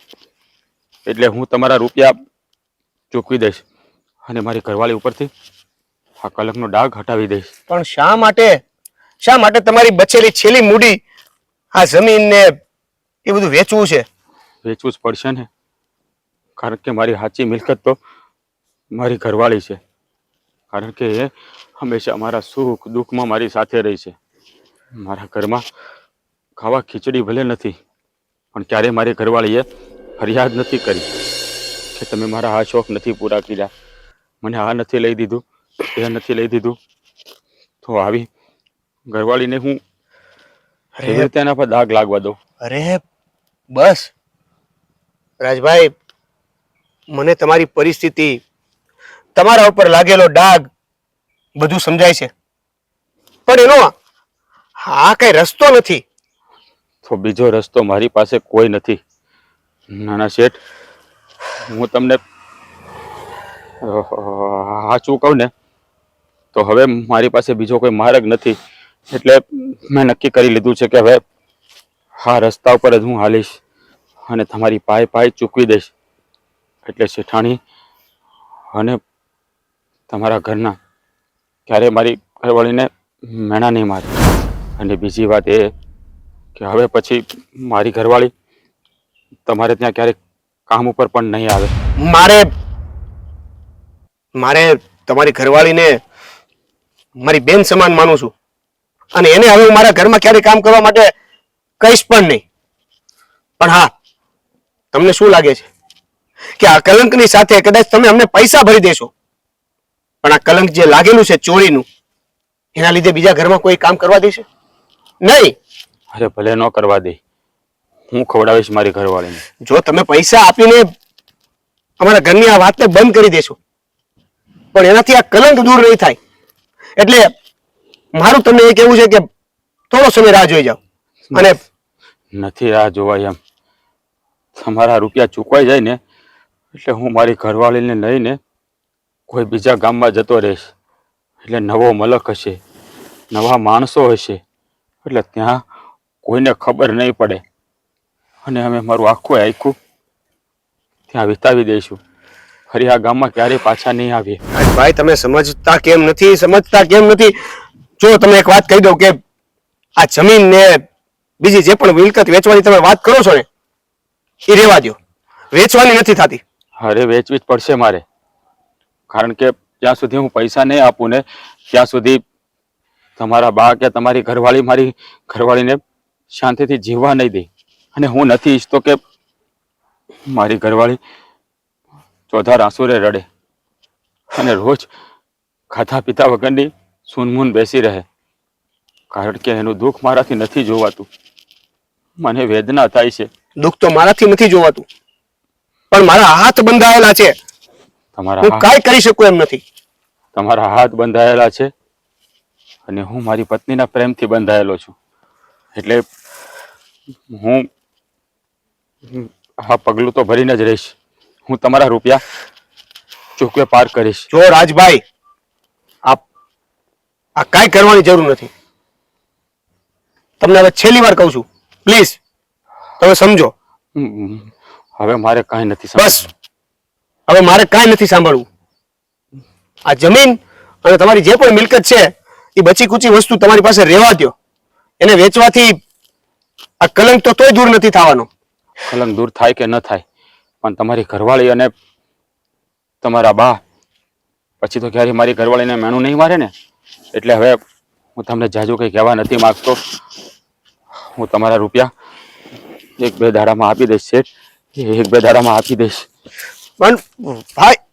એટલે હું તમારા રૂપિયા ચૂકવી દઈશ, અને મારી ઘરવાળી ઉપરથી આ કલંકનો ડાઘ હટાવી દઈશ. પણ શા માટે તમારી બચેલી છેલ્લી મૂડી, આ જમીન ને એ બધું વેચવું છે? વેચવું જ પડશે ને, કારણ કે મારી સાચી મિલકત તો મારી ઘરવાળી છે. કારણ કે એ હંમેશા મારા સુખ દુઃખમાં મારી સાથે રહી છે. મારા ઘરમાં ખાવા ખીચડી ભલે નથી, પણ ક્યારેય મારી ઘરવાળીએ ફરિયાદ નથી કરી કે તમે મારા આ શોખ નથી પૂરા કર્યા, મને આ નથી લઈ દીધું, એ નથી લઈ દીધું. તો આવી ઘરવાળીને હું કેવી રીતે એના પર દાગ લાગવા દઉં? અરે બસ રાજભાઈ, મને તમારી પરિસ્થિતિ, તમારા ઉપર લાગેલો ડાઘ બધું સમજાય છે, પણ એનો આ કઈ રસ્તો નથી. તો બીજો રસ્તો મારી પાસે કોઈ નથી. નાના શેઠ, હું તમને સાચું કહું ને તો હવે મારી પાસે બીજો કોઈ માર્ગ નથી. એટલે મેં નક્કી કરી લીધું છે કે હવે આ રસ્તા ઉપર જ હું હાલીશ અને તમારી પાય ચૂકવી દઈશ. એટલે શેઠાણી અને તમારા ઘરના ક્યારે મારી ઘરવાળીને મેણા નહીં મારે. અને બીજી વાત એ કે હવે પછી મારી ઘરવાળી તમારે ત્યાં ક્યારેક કામ ઉપર પણ નહીં આવે. મારે તમારી ઘરવાળીને મારી બેન સમાન માનું છું, અને એને હવે હું મારા ઘરમાં ક્યારે કામ કરવા માટે કહીશ પણ નહીં. પણ હા, તમને શું લાગે છે કે આ કલંકની સાથે કદાચ તમે અમને પૈસા ભરી દેશો, પણ આ કલંક જે લાગેલું છે ચોરીનું, એના લીધે બીજા ઘરમાં કોઈ કામ કરવા દેશે નહીં? અરે ભલે ન કરવા દે, હું ખવડાવીશ મારી ઘરવાળીને. જો તમે પૈસા આપીને અમારા ઘરની આ વાતને બંધ કરી દેશો પણ એનાથી આ કલંક દૂર નહીં થાય. એટલે મારું તમને એ કહેવું છે કે થોડો સમય રાહ જોઈ જાઓ. અને નથી આ જોવાય એમ. તમારા રૂપિયા ચૂકવાઈ જાય ને એટલે હું મારી ઘરવાળીને લઈને કોઈ બીજા ગામમાં જતો રહીશ. એટલે નવો મલક હશે, નવા માણસો હશે, એટલે ત્યાં કોઈને ખબર નહીં પડે અને અમે મારું આખું ત્યાં વિતાવી દઈશું. ફરી આ ગામમાં ક્યારેય પાછા નહીં આવીએ. ભાઈ તમે સમજતા કેમ નથી? જો તમે એક વાત કહી દઉં કે આ જમીન ને બીજી જે પણ મિલકત વેચવાની તમે વાત કરો છો ને એ રેવા દો. વેચવાની નથી થતી. અરે વેચવી જ પડશે મારે, કારણ કે જ્યાં સુધી હું પૈસા નહીં આપું ને ત્યાં સુધી તમારા બા કે તમારી ઘરવાળી મારી ઘરવાળીને શાંતિથી જીવવા નહીં દે. અને હું નથી ઈચ્છતો કે મારી ઘરવાળી ચોધાર આંસુરે રડે અને રોજ ખાધા પીતા વગરની સૂનમૂન બેસી રહે, કારણ કે એનું દુઃખ મારાથી નથી જોવાતું. મને વેદના થાય છે. દુઃખ તો મારાથી નથી જોવાતું પણ મારા હાથ બંધાયેલા છે. હું કાંઈ કરી શકું એમ નથી. તમારા હાથ બંધાયેલા છે અને હું મારી પત્નીના પ્રેમથી બંધાયેલો છું. એટલે હું આ પગલું તો ભરીને જ રહીશ. હું તમારા રૂપિયા ચૂકવે પાર કરીશ. જો રાજભાઈ આ કાંઈ કરવાની જરૂર નથી. તમને હવે છેલ્લી વાર કહું છું, પ્લીઝ તમે સમજો. હવે મારે કાંઈ નથી બસ હવે મારે કાંઈ નથી સાંભળવું. આ જમીન અને તમારી જે પણ મિલકત છે એ બચી કુચી વસ્તુ તમારી પાસે રહેવા દો. એને વેચવાથી આ કલંક તો તોય દૂર નથી થવાનો. કલંક દૂર થાય કે ન થાય પણ તમારી ઘરવાળી અને તમારા બા પછી તો ક્યારેય મારી ઘરવાળીને મેણું નહીં મારે ને. એટલે હવે હું તમને જાજુ કંઈ કહેવા નથી માગતો. હું તમારા રૂપિયા 1-2 દાડામાં આપી દઈશ. 1-2 દાડામાં આપી દઈશ. પણ ભાઈ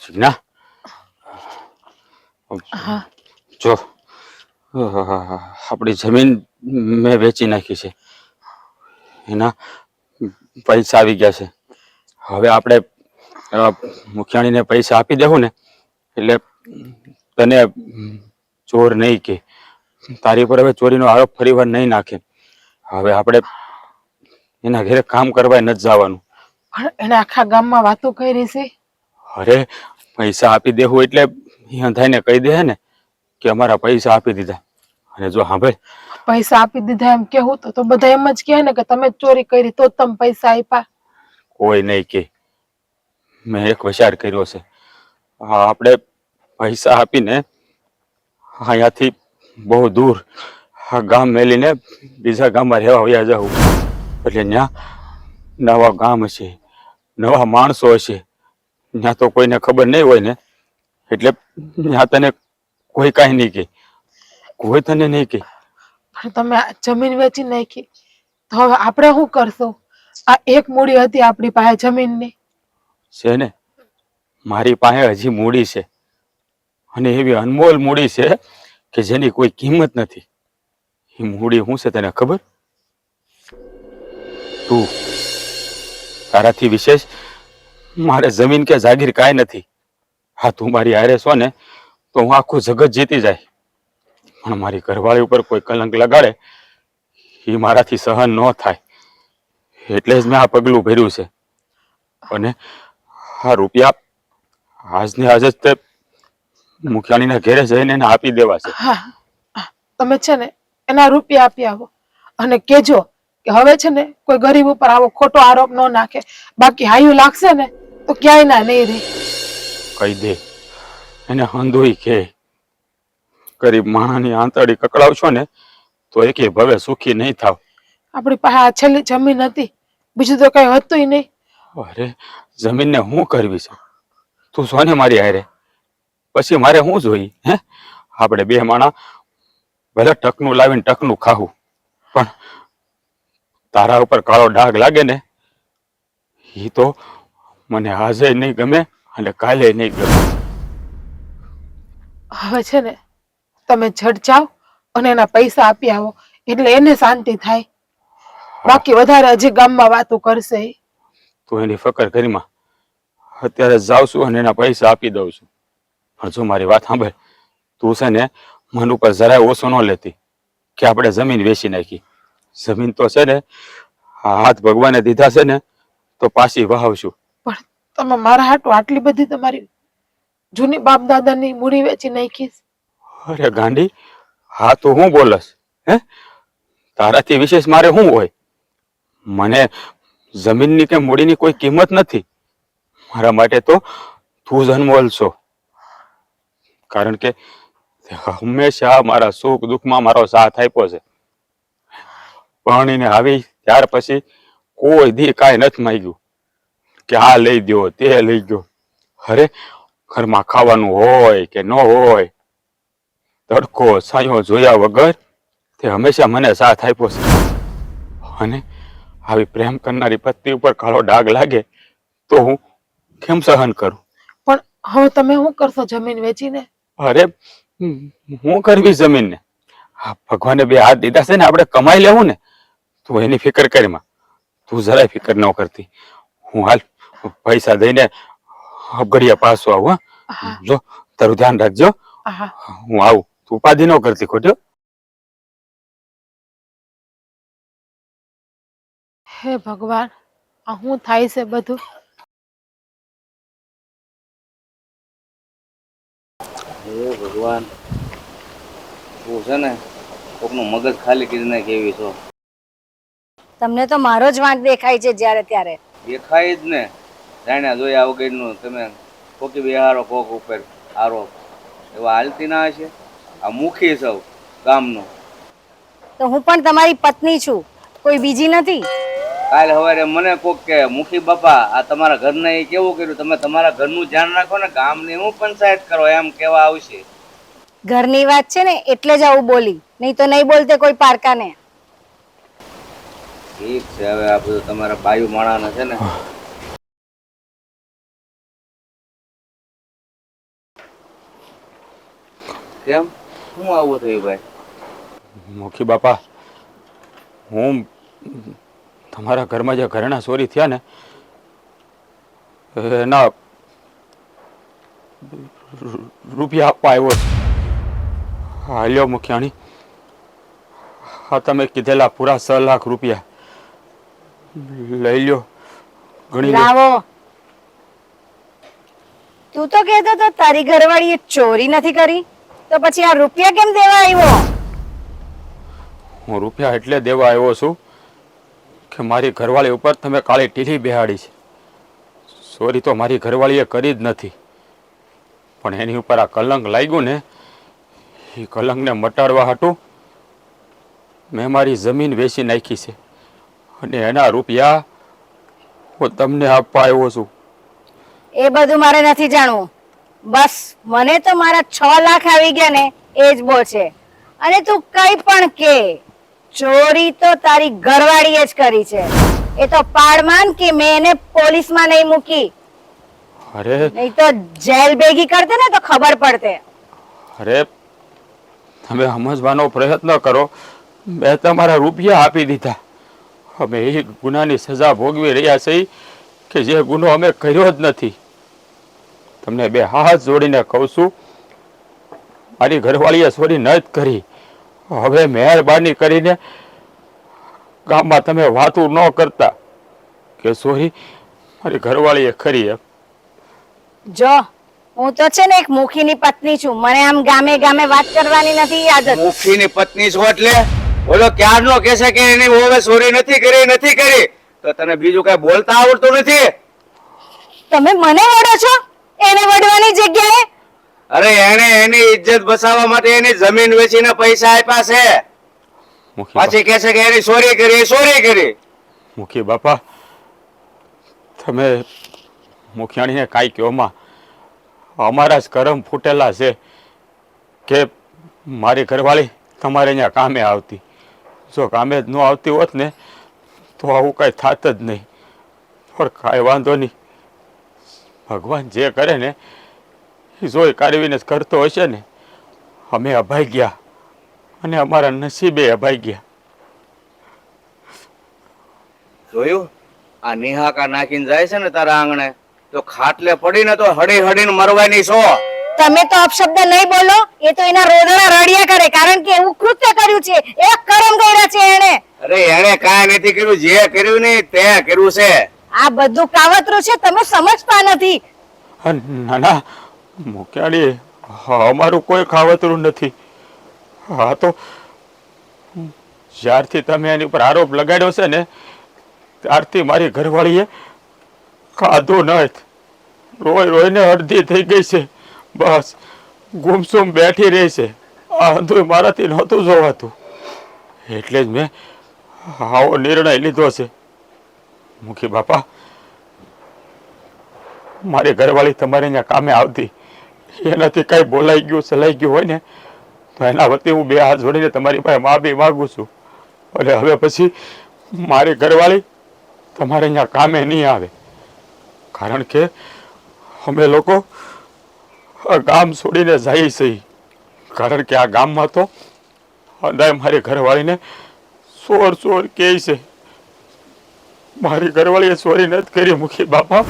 જીજ્ઞા, જો આપણી જમીન મેં વેચી નાખી છે, એના પૈસા આવી ગયા છે. હવે આપણે મુખિયાણીને પૈસા આપી દેવું ને એટલે તને ચોર નહીં કે તારી પર હવે ચોરીનો આરોપ ફરીવાર નહીં નાખે. હવે આપણે એના ઘરે કામ કરવા નથી જવાનું. પણ એને આખા ગામમાં વાતો કરી છે. અરે પૈસા આપી દેવું એટલે એ અંધાઈને કહી દે ને કે અમારા પૈસા આપી દીધા. અને જો સાંભળ, પૈસા આપી દીધા એમ કેવું તો બધા એમ જ કહે ને કે તમે જ ચોરી કરી તો જ તમે પૈસા આપ્યા. કોઈ નહીં કે મેં એક વિચાર કર્યો છે. આપણે પૈસા આપીને અહીંયાથી બહુ દૂર આ ગામ મેલીને બીજા ગામમાં રહેવા વયા જવું. એટલે ત્યાં નવા ગામ હશે, નવા માણસો હશે, ત્યાં તો કોઈને ખબર નહીં હોય ને એટલે ત્યાં તને કોઈ કાંઈ નહીં કહે, કોઈ તને નહીં કહે. પણ તમે આ જમીન વેચી નાખી તો હવે આપણે શું કરશું? આ એક મૂડી હતી આપણી પાસે જમીનની. છે ને મારી પાસે હજી મૂડી છે અને એવી અનમોલ મૂડી છે કે જેની કોઈ કિંમત નથી. એ મૂડી શું છે તને ખબર? તું. તારાથી વિશેષ મારે જમીન કે જાગીર કાંઈ નથી. હા તું મારી હારે છો ને તો હું આખું જગત જીતી જાય, પણ મારી ઘરવાળી ઉપર કોઈ કલંક લગાડે એ મારાથી સહન ન થાય. એટલે જ મેં આ પગલું ભર્યું છે. અને આ રૂપિયા આજને આજ જ તે મુખિયાણીના ઘેરે જઈને એને આપી દેવા છે. હા, તમે છે ને એના રૂપિયા આપી આવો અને કેજો કે હવે છે ને કોઈ ગરીબ ઉપર આવો ખોટો આરોપ ન નાખે. બાકી હાયું લાગશે ને તો ક્યાંય ના નહીં રહે. કહી દે એને હંધોઈ કે ગરીબ માણાની આંતરડી કકડાવશો ને તો એકે ભવે સુખી નહીં થાવ. આપણી પાસે આ છેલ્લી જમીન હતી, બીજું તો કઈ હતું નહીં. અરે જમીનને હું કરવી છે? તું સોને મારી હારે પછી મારે શું જોઈ? હે આપણે બે માણા ભલે ટકનું લાવીને ટકનું ખાવું, પણ તારા ઉપર કાળો ડાઘ લાગે ને એ તો મને આજે નહીં ગમે અને કાલે નહીં ગમે. હવે છે ને તમે જડ જાઓ અને એના પૈસા આપી આવો એટલે એને શાંતિ થાય. બાકી વધારે હજી ગામમાં વાતો કરશે ઈ. તું એની ફકર કરીમાં અત્યારે જાઉં છું અને એના પૈસા આપી દઉં છું. પણ જો મારી વાત સાંભળ, તું છે ને મન ઉપર જરાય ઓછો ન લેતી કે આપણે જમીન વેચી નાખી. જમીન તો છે ને આ હાથ ભગવાને દીધા છે ને તો પાછી વહાવશું. પણ તમે મારા હાટુ આટલી બધી તમારી જૂની બાપ દાદાની મૂડી વેચી નાખીશ? અરે ગાંડી, હા તો હું બોલસ હે? તારાથી વિશેષ મારે શું હોય? મને જમીનની કે મૂડીની કોઈ કિંમત નથી. મારા માટે તો તું જ અનમોલ છો. કારણ કે હંમેશા મારા સુખ દુઃખમાં મારો સાથ આપ્યો છે. પરણીને આવી ત્યાર પછી કોઈ દી કાંઈ નથી માંગ્યું કે આ લઈ દો તે લઈ ગયો. અરે ઘરમાં ખાવાનું હોય કે ન હોય, તડકો છાંયો જોયા વગર તે હંમેશા મને સાથ આપ્યો છે. અને આવી પ્રેમ કરનારી પત્ની ઉપર કાળો ડાઘ લાગે તો હું કેમ સહન કરું? પણ હવે તમે શું કરશો જમીન વેચીને? અરે હું કરવી જમીનને? આ ભગવાને બે હાથ દીધા છે ને, આપણે કમાઈ લેવું ને. તું એની ફિકર કરીમાં, તું જરાય ફિકર ન કરતી. હું હાલ પૈસા દઈને ઘડિયા પાછો આવું. હા, જો તારું ધ્યાન રાખજો. હું આવું, તું ઉપાધિ ન કરતી ખોટ્યો. હે ભગવાન, આ શું થાય છે બધું? હે ભગવાન, તું છે ને કોકનું મગજ ખાલી કરી નાખે એવી છો. તમને તો મારો જ વાંક દેખાય છે જ્યારે ત્યારે. દેખાય જ ને, જાણ્યા જોયા વગરનું તમે કોકી બિહારો કોક ઉપર આરોપ એવા હાલતી ના હશે. આ મુખી સૌ ગામનો. તો હું પણ તમારી પત્ની છું, કોઈ બીજી નથી. કાલ સવારે મને કોક કે મુખી બાપા આ તમારા ઘરના એ કેવું કર્યું, તમે તમારા ઘરનું ધ્યાન રાખો ને, ગામની હું પંચાયત કરો એમ કેવા આવશે. ઘરની વાત છે ને એટલે જ આવું બોલી, નહીં તો નહીં બોલતે કોઈ પારકાને. ઠીક છે, હવે આ બધું તમારા બાયુ માણાને છે ને કેમ શું આવું થયું ભાઈ? મુખી બાપા, હું તમારા ઘરમાં જે ઘરેણા ચોરી થયા ને એના રૂપિયા આપવા આવ્યો છું. હા લ્યો મુખિયાણી, હા તમે કીધેલા પૂરા 6 લાખ રૂપિયા લઈ લ્યો, ગણી લો. લાવો. તું તો કહેતો તો તારી ઘરવાળીએ ચોરી નથી કરી, તો પછી આ રૂપિયા કેમ દેવા આવ્યો? હું રૂપિયા એટલે દેવા આવ્યો છું કે મારી ઘરવાળી ઉપર તમે કાળી ટીલી બેહાડી છે. ચોરી તો મારી ઘરવાળીએ કરી જ નથી, પણ એની ઉપર આ કલંક લાગ્યું ને, એ કલંકને મટાડવા હાટું મેં મારી જમીન વેચી નાખી છે અને એના રૂપિયા હું તમને આપવા આવ્યો છું. એ બધું મારે નથી જાણવું. બસ મને તો મારા 6 લાખ આવી ગયા ને એ જ બહુ છે. અને તું કઈ પણ કે, ચોરી તો તારી ઘરવાળીએ જ કરી છે. એ તો પાડમાન કે મેં એને પોલીસમાં નહીં મૂકી, અરે નહીં તો જેલ ભેગી કરતે ને તો ખબર પડતે. અરે તમે સમજવાનો પ્રયત્ન કરો. મેં તમારા રૂપિયા આપી દીધા. અમે એ ગુનાની સજા ભોગવી રહ્યા છીએ કે જે ગુનો અમે કર્યો જ નથી. તમને બે હાથ જોડીને કહું છું, મારી ઘરવાળીએ ચોરી ન જ કરી. હવે મહેરબાની કરીને ગામમાં તમે વાતું ન કરતા કે ચોરી મારી ઘરવાળીએ કરી. એમ જો હું તો છે ને એક મુખીની પત્ની છું, મને આમ ગામે ગામે વાત કરવાની નથી આદત. મુખીની પત્ની છો એટલે ઓલો ક્યારનો કહે છે કે એની વહુએ ચોરી નથી કરી, તો તને બીજું કઈ બોલતા આવડતું નથી? તમે મને વડો છો એને વડવાની જગ્યાએ? અરે એને એની ઇજ્જત બચાવવા માટે એની જમીન વેચીને પૈસા આપ્યા છે, પાછી કહે છે કે એની ચોરી કરી. મુખી બાપા, તમે મુખિયાણીને કાંઈ કહો માં, અમારા જ કરમ ફૂટેલા છે કે મારી ઘરવાળી તમારે અહીંયા કામે આવતી. જો કામે જ ન આવતી હોત ને તો આવું કાંઈ થાત જ નહીં. પણ કાંઈ વાંધો નહીં, ભગવાન જે કરે ને એ જોઈ કાઢવીને જ કરતો હશે ને. અમે અભાઈ ગયા અને અમારા નસીબે અભાઈ ગયા. જોયું આ નિહાકા નાખીને જાય છે ને તારા આંગણે તો ખાટલે પડીને તો હડી હડીને મરવાની છો. તમે તો અપશબ્દ નહીં બોલો. એ તો એના રોદણા રડ્યા કરે, કારણ કે એવું કૃત્ય કર્યું છે, એક કર્મ કર્યા છે એને. અરે એને કાંઈ નથી કર્યું, જે કર્યું ને તે કર્યું છે. આ બધું કાવતરું છે, તમે સમજતા નથી. ના ના મુખ્યાણી, અમારું કોઈ ખાવતરું નથી. હા તો જ્યારથી તમે એની ઉપર આરોપ લગાડ્યો છે ને ત્યારથી મારી ઘરવાળીએ ખાધું નથી. રોઈ રોઈને અડધી થઈ ગઈ છે. બસ ગુમસુમ બેઠી રહી છે. આ અંધુય મારાથી નહોતું જોવાતું, એટલે જ મેં આવો નિર્ણય લીધો છે. મુખી બાપા, મારી ઘરવાળી તમારે અહીંયા કામે આવતી, એનાથી કાંઈ બોલાઈ ગયું સલાઈ ગયું હોય ને તો એના વતી હું બે હાથ જોડીને તમારી પાસે માફી માગું છું. અને હવે પછી મારી ઘરવાળી તમારે અહીંયા કામે નહીં આવે, કારણ કે અમે લોકો આ ગામ છોડીને જઈએ છીએ. કારણ કે આ ગામમાં તો અંદાય મારી ઘરવાળીને ચોર ચોર કહે છે. મારી ઘરવાળીએ ચોરી નથી કરી મુખી બાપા,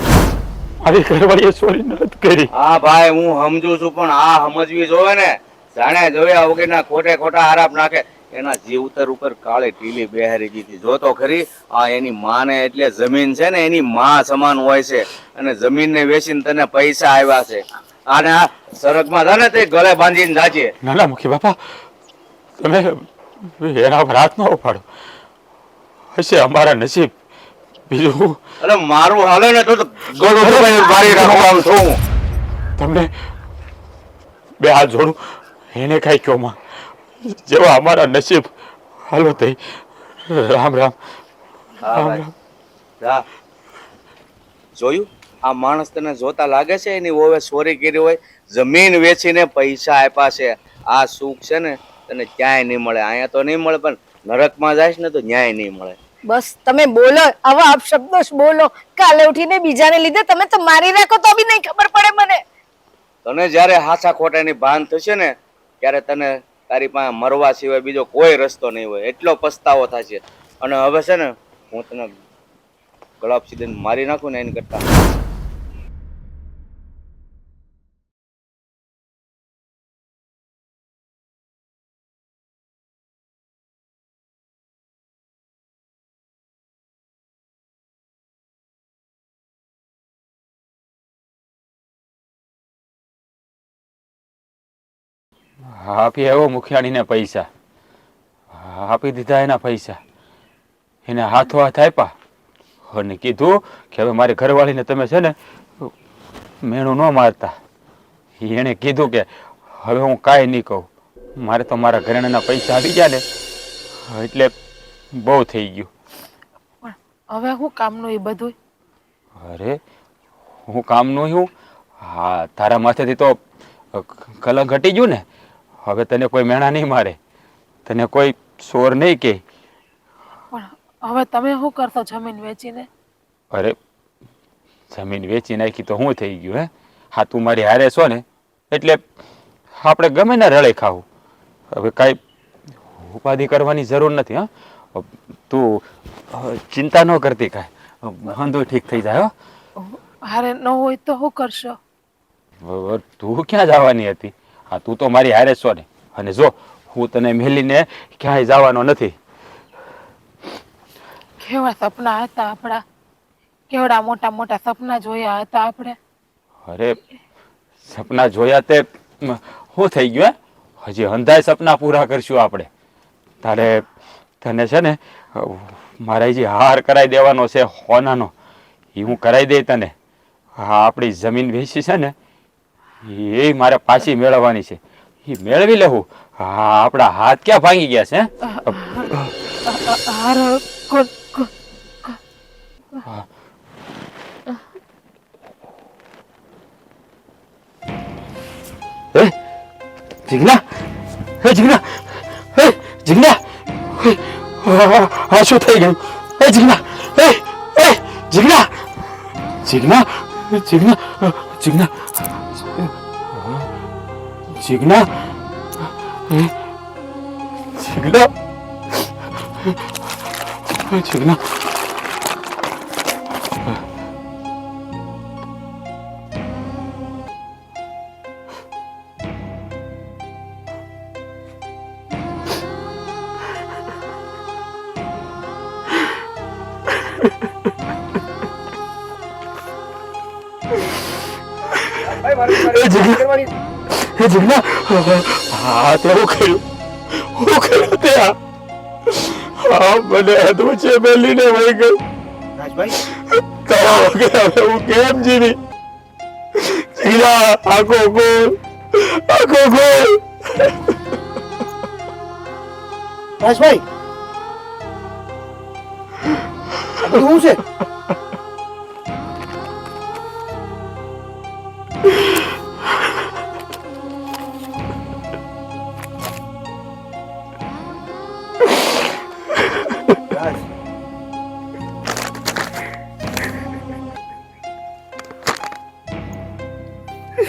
મારી ઘરવાળીએ ચોરી નથી કરી. હા ભાઈ હું સમજુ છું, પણ આ સમજવી જોવે ને. જાણે જોયા વગરના ખોટે ખોટા આરાપ નાખે. એના જીવતર ઉપર કાળી ટીલી બેહારી દીધી. જો તો ખરી આ એની માને એટલે જમીન છે ને એની માં સમાન હોય છે, અને જમીનને વેચીને તને પૈસા આવ્યા છે. અને આ સરગમાં છે ને તે ગળે બાંધીને જાજે. ના ના મુખી બાપા, તમે એના પર હાથ ન ઉપાડો. હશે અમારા નસીબ, બીજું અરે મારું હાલે ને તો ગળું દબાઈને મારી નાખવાનું છું. તમને બે હાથ જોડું, એને કાંઈ કહો માં, જેવા અમારા નસીબ. હાલો થઈ, રામ રામ. હા ભાઈ, જા. જોયું આ માણસ તને જોતા લાગે છે એની વહુએ ચોરી કરી હોય, જમીન વેચીને પૈસા આપ્યા છે. આ સુખ છે ને તને ક્યાંય નહીં મળે. અહીંયા તો નહીં મળે, પણ નરકમાં જાય ને તો ન્યાય નહીં મળે. બસ તમે બોલો, આવા અપશબ્દો જ બોલો. કાલે ઉઠીને બીજાને લીધે તમે તો મારી રાખો તો બી નહીં ખબર પડે મને. તને જ્યારે હાચા ખોટાની ભાન થશે ને ત્યારે તને તારી પાસે મરવા સિવાય બીજો કોઈ રસ્તો નહીં હોય. એટલો પસ્તાવો થશે. અને હવે છે ને હું તને ગળાપ સીધીને મારી નાખું ને એની કરતા આપી આવ્યો મુખિયાણીને પૈસા, આપી દીધા એના પૈસા. એને હાથો હાથ આપ્યા અને કીધું કે હવે મારી ઘરવાળીને તમે છે ને મેણું ન મારતા. એણે કીધું કે હવે હું કાંઈ નહીં કહું, મારે તો મારા ઘરેણાના પૈસા આવી ગયા ને એટલે બહુ થઈ ગયું. પણ હવે હું કામનું એ બધું? અરે હું કામનું હું? હા, તારા માથેથી તો કલંક હટી ગયું ને. હવે તને કોઈ મેણા નહીં મારે, તને કોઈ ચોર નહીં કહે. પણ હવે તમે શું કરશો જમીન વેચીને? અરે જમીન વેચી નાખી તો શું થઈ ગયું? હે હા, તું મારી હારે છો ને એટલે આપણે ગમે ને રળે ખાવું. હવે કાંઈ ઉપાધિ કરવાની જરૂર નથી. હા, તું ચિંતા ન કરતી, કાંઈ વાંધો ઠીક થઈ જાય. હારે ન હોય તો શું કરશો? તું ક્યાં જવાની હતી? હા, તું તો મારી હારે છો ને. અને જો હું તને મેલીને ક્યાંય જવાનો નથી. કેવા સપના હતા આપણા, કેવડા મોટા મોટા સપના જોયા હતા આપણે. અરે સપના જોયા તે શું થઈ ગયું? હજી હંધાય સપના પૂરા કરશું આપણે. તારે તને છે ને મારે જે હાર કરાવી દેવાનો છે હોનાનો, એ હું કરાવી દઈ તને. હા, આપણી જમીન વેચી છે ને એ મારે પાછી મેળવવાની છે, એ મેળવી લેવું. હા, આપણા હાથ ક્યાં ભાંગી ગયા છે? હાર જીગના, હે જીગના, હે જીજ્ઞા હા શું થઈ ગયું? એ જીજ્ઞા એ એ જીજ્ઞા જીજ્ઞા જીજ્ઞા જીજ્ઞા જીજ્ઞા જીજ્ઞા જીજ્ઞા જીજ્ઞા હા તે હું કર્યું તે હા મને અધવચ્ચે મેલીને વહી ગઈ. રાજભાઈ તારા વગર હવે હું કેમ જીવી? જીરા આખો ગોળ રાજભાઈ આ બધું શું છે? રાજ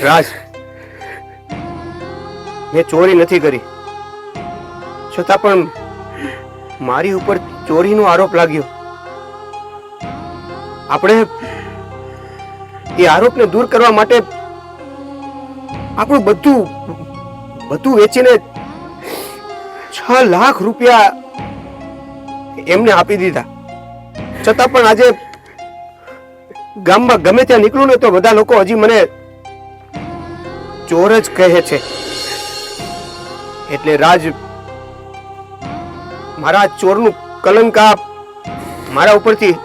રાજ મેં ચોરી નથી કરી, છતાં પણ મારી ઉપર ચોરીનો આરોપ લાગ્યો. આપણે એ આરોપને દૂર કરવા માટે આપણું બધું વેચીને 6 લાખ રૂપિયા એમને આપી દીધા. છતાં પણ આજે ગામમાં ગમે ત્યાં નીકળું ને તો બધા લોકો હજી મને ચોર જ કહે છે. એટલે રાજ મારા ચોરનું કલંક આ મારા ઉપરથી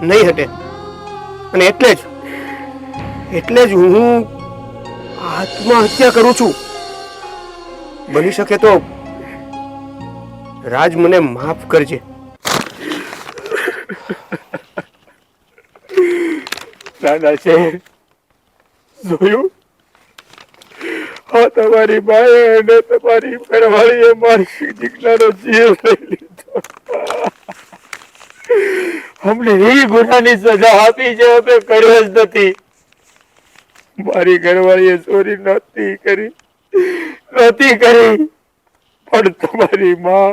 નહીં હટે અને એટલે જ હું આત્મહત્યા કરું છું. બની શકે તો રાજ મને માફ કરજે. નાના છે જોયું? હા તમારી બાએ અને તમારી ઘરવાળીએ મારી જીજ્ઞાનો જીવ લઈ લીધો. અમને એ ગુનાની સજા આપી છે અમે કર્યો જ નથી. મારી ઘરવાળીએ ચોરી નહોતી કરી પણ તમારી માં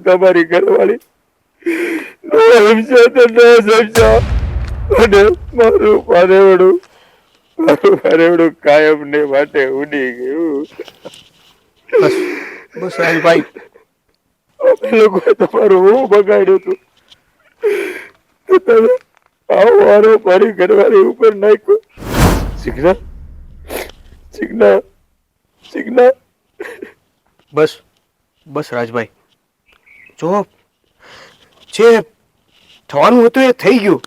તમારી ઘરવાળી ન સમજો તો ન સમજો અને મારું પારેવડું કાયમ ને માટે ઉડી ગયું. બસ રાજભાઈ અમે લોકો તમારું હું બગાડ્યું હતું તમે આવો વારો મારી ઘરવાળી ઉપર નાખ્યો. સિગ્નલ બસ રાજભાઈ, જો જે થવાનું હતું એ થઈ ગયું.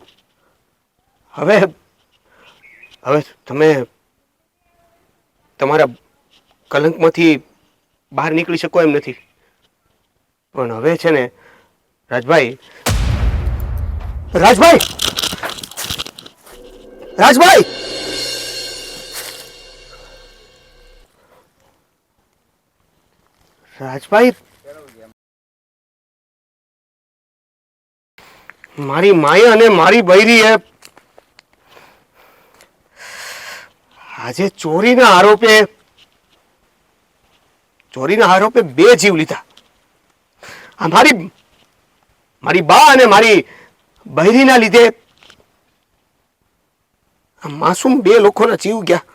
હવે તમે તમારા કલંકમાંથી બહાર નીકળી શકો એમ નથી. પણ હવે છે ને રાજભાઈ રાજભાઈ મારી માયા અને મારી બૈરીએ આજે ચોરીના આરોપે 2 જીવ લીધા. આ મારી બા અને મારી બૈરીના લીધે આ માસૂમ 2 લોકોના જીવ ગયા.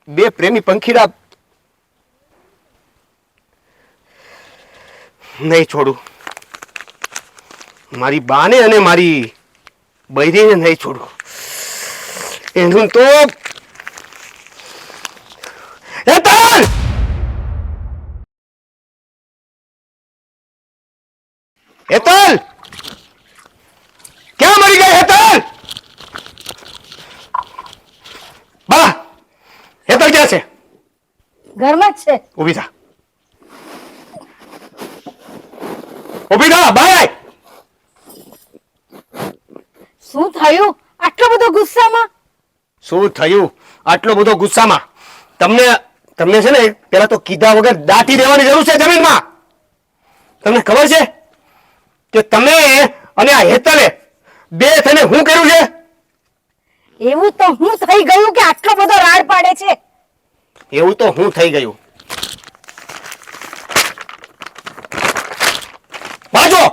2 પ્રેમી પંખીડા નહીં છોડું. મારી બાને અને મારી બૈરીને નહીં છોડું. એનું તો હેતલ! હેતલ! ક્યાં મરી ગઈ હેતલ? બા, હેતલ ક્યાં છે? ઘરમાં જ છે. ઊભી થા. ઊભી થા, બાય. શું થયું આટલો બધો ગુસ્સામાં? શું થયું આટલો બધો ગુસ્સામાં? તમને છે ને પેલા તો કીધા વગર દાટી દેવાની જરૂર છે જમીનમાં. તમને ખબર છે કે તમે અને આ હેતલે બે થઈને શું કર્યું છે? એવું તો હું થઈ ગયું કે આટલો બધો રાડ પાડે છે? એવું તો હું થઈ ગયું. બાજો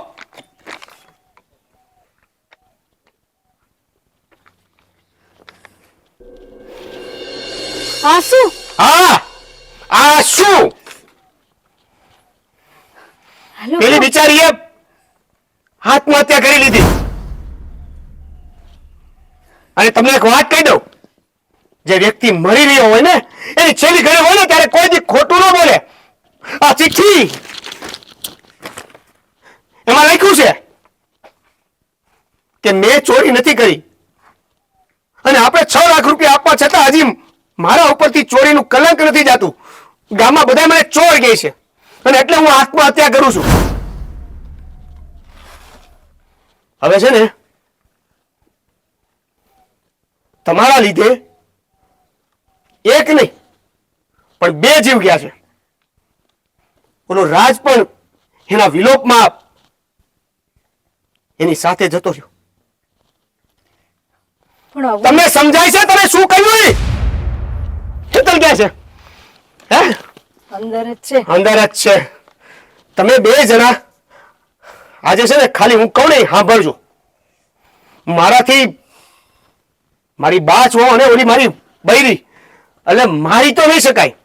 આ શું? હા આ શું? હાલો, પેલી બિચારીએ આત્મહત્યા કરી લીધી. અને તમને એક વાત કહી દઉં, જે વ્યક્તિ મરી રહ્યો હોય ને એની છેલ્લી ઘડી હોય ને ત્યારે કોઈ દી ખોટું ન બોલે. આ ચિઠ્ઠી એમાં લખ્યું છે કે મેં ચોરી નથી કરી અને આપણે 6 લાખ રૂપિયા આપવા છતાં હજી મારા ઉપરથી ચોરીનું કલંક નથી જાતું. ગામમાં બધા મને ચોર કહે છે અને એટલે હું આત્મહત્યા કરું છું. હવે છે ને તમારા લીધે એક નહીં પણ 2 જીવ ગયા છે. ઓલો રાજ પણ એના વિલોપમાં એની સાથે જતો રહ્યો. પણ હવે તમને સમજાય છે તમે શું કહ્યું? એ હેતલ ક્યાં છે? હે અંદર જ છે. અંદર જ છે. તમે 2 જણા આજે છે ને ખાલી હું કહું ને સાંભળજો. મારાથી મારી બા છો અને ઓલી મારી બૈરી એટલે મારી તો નહીં શકાય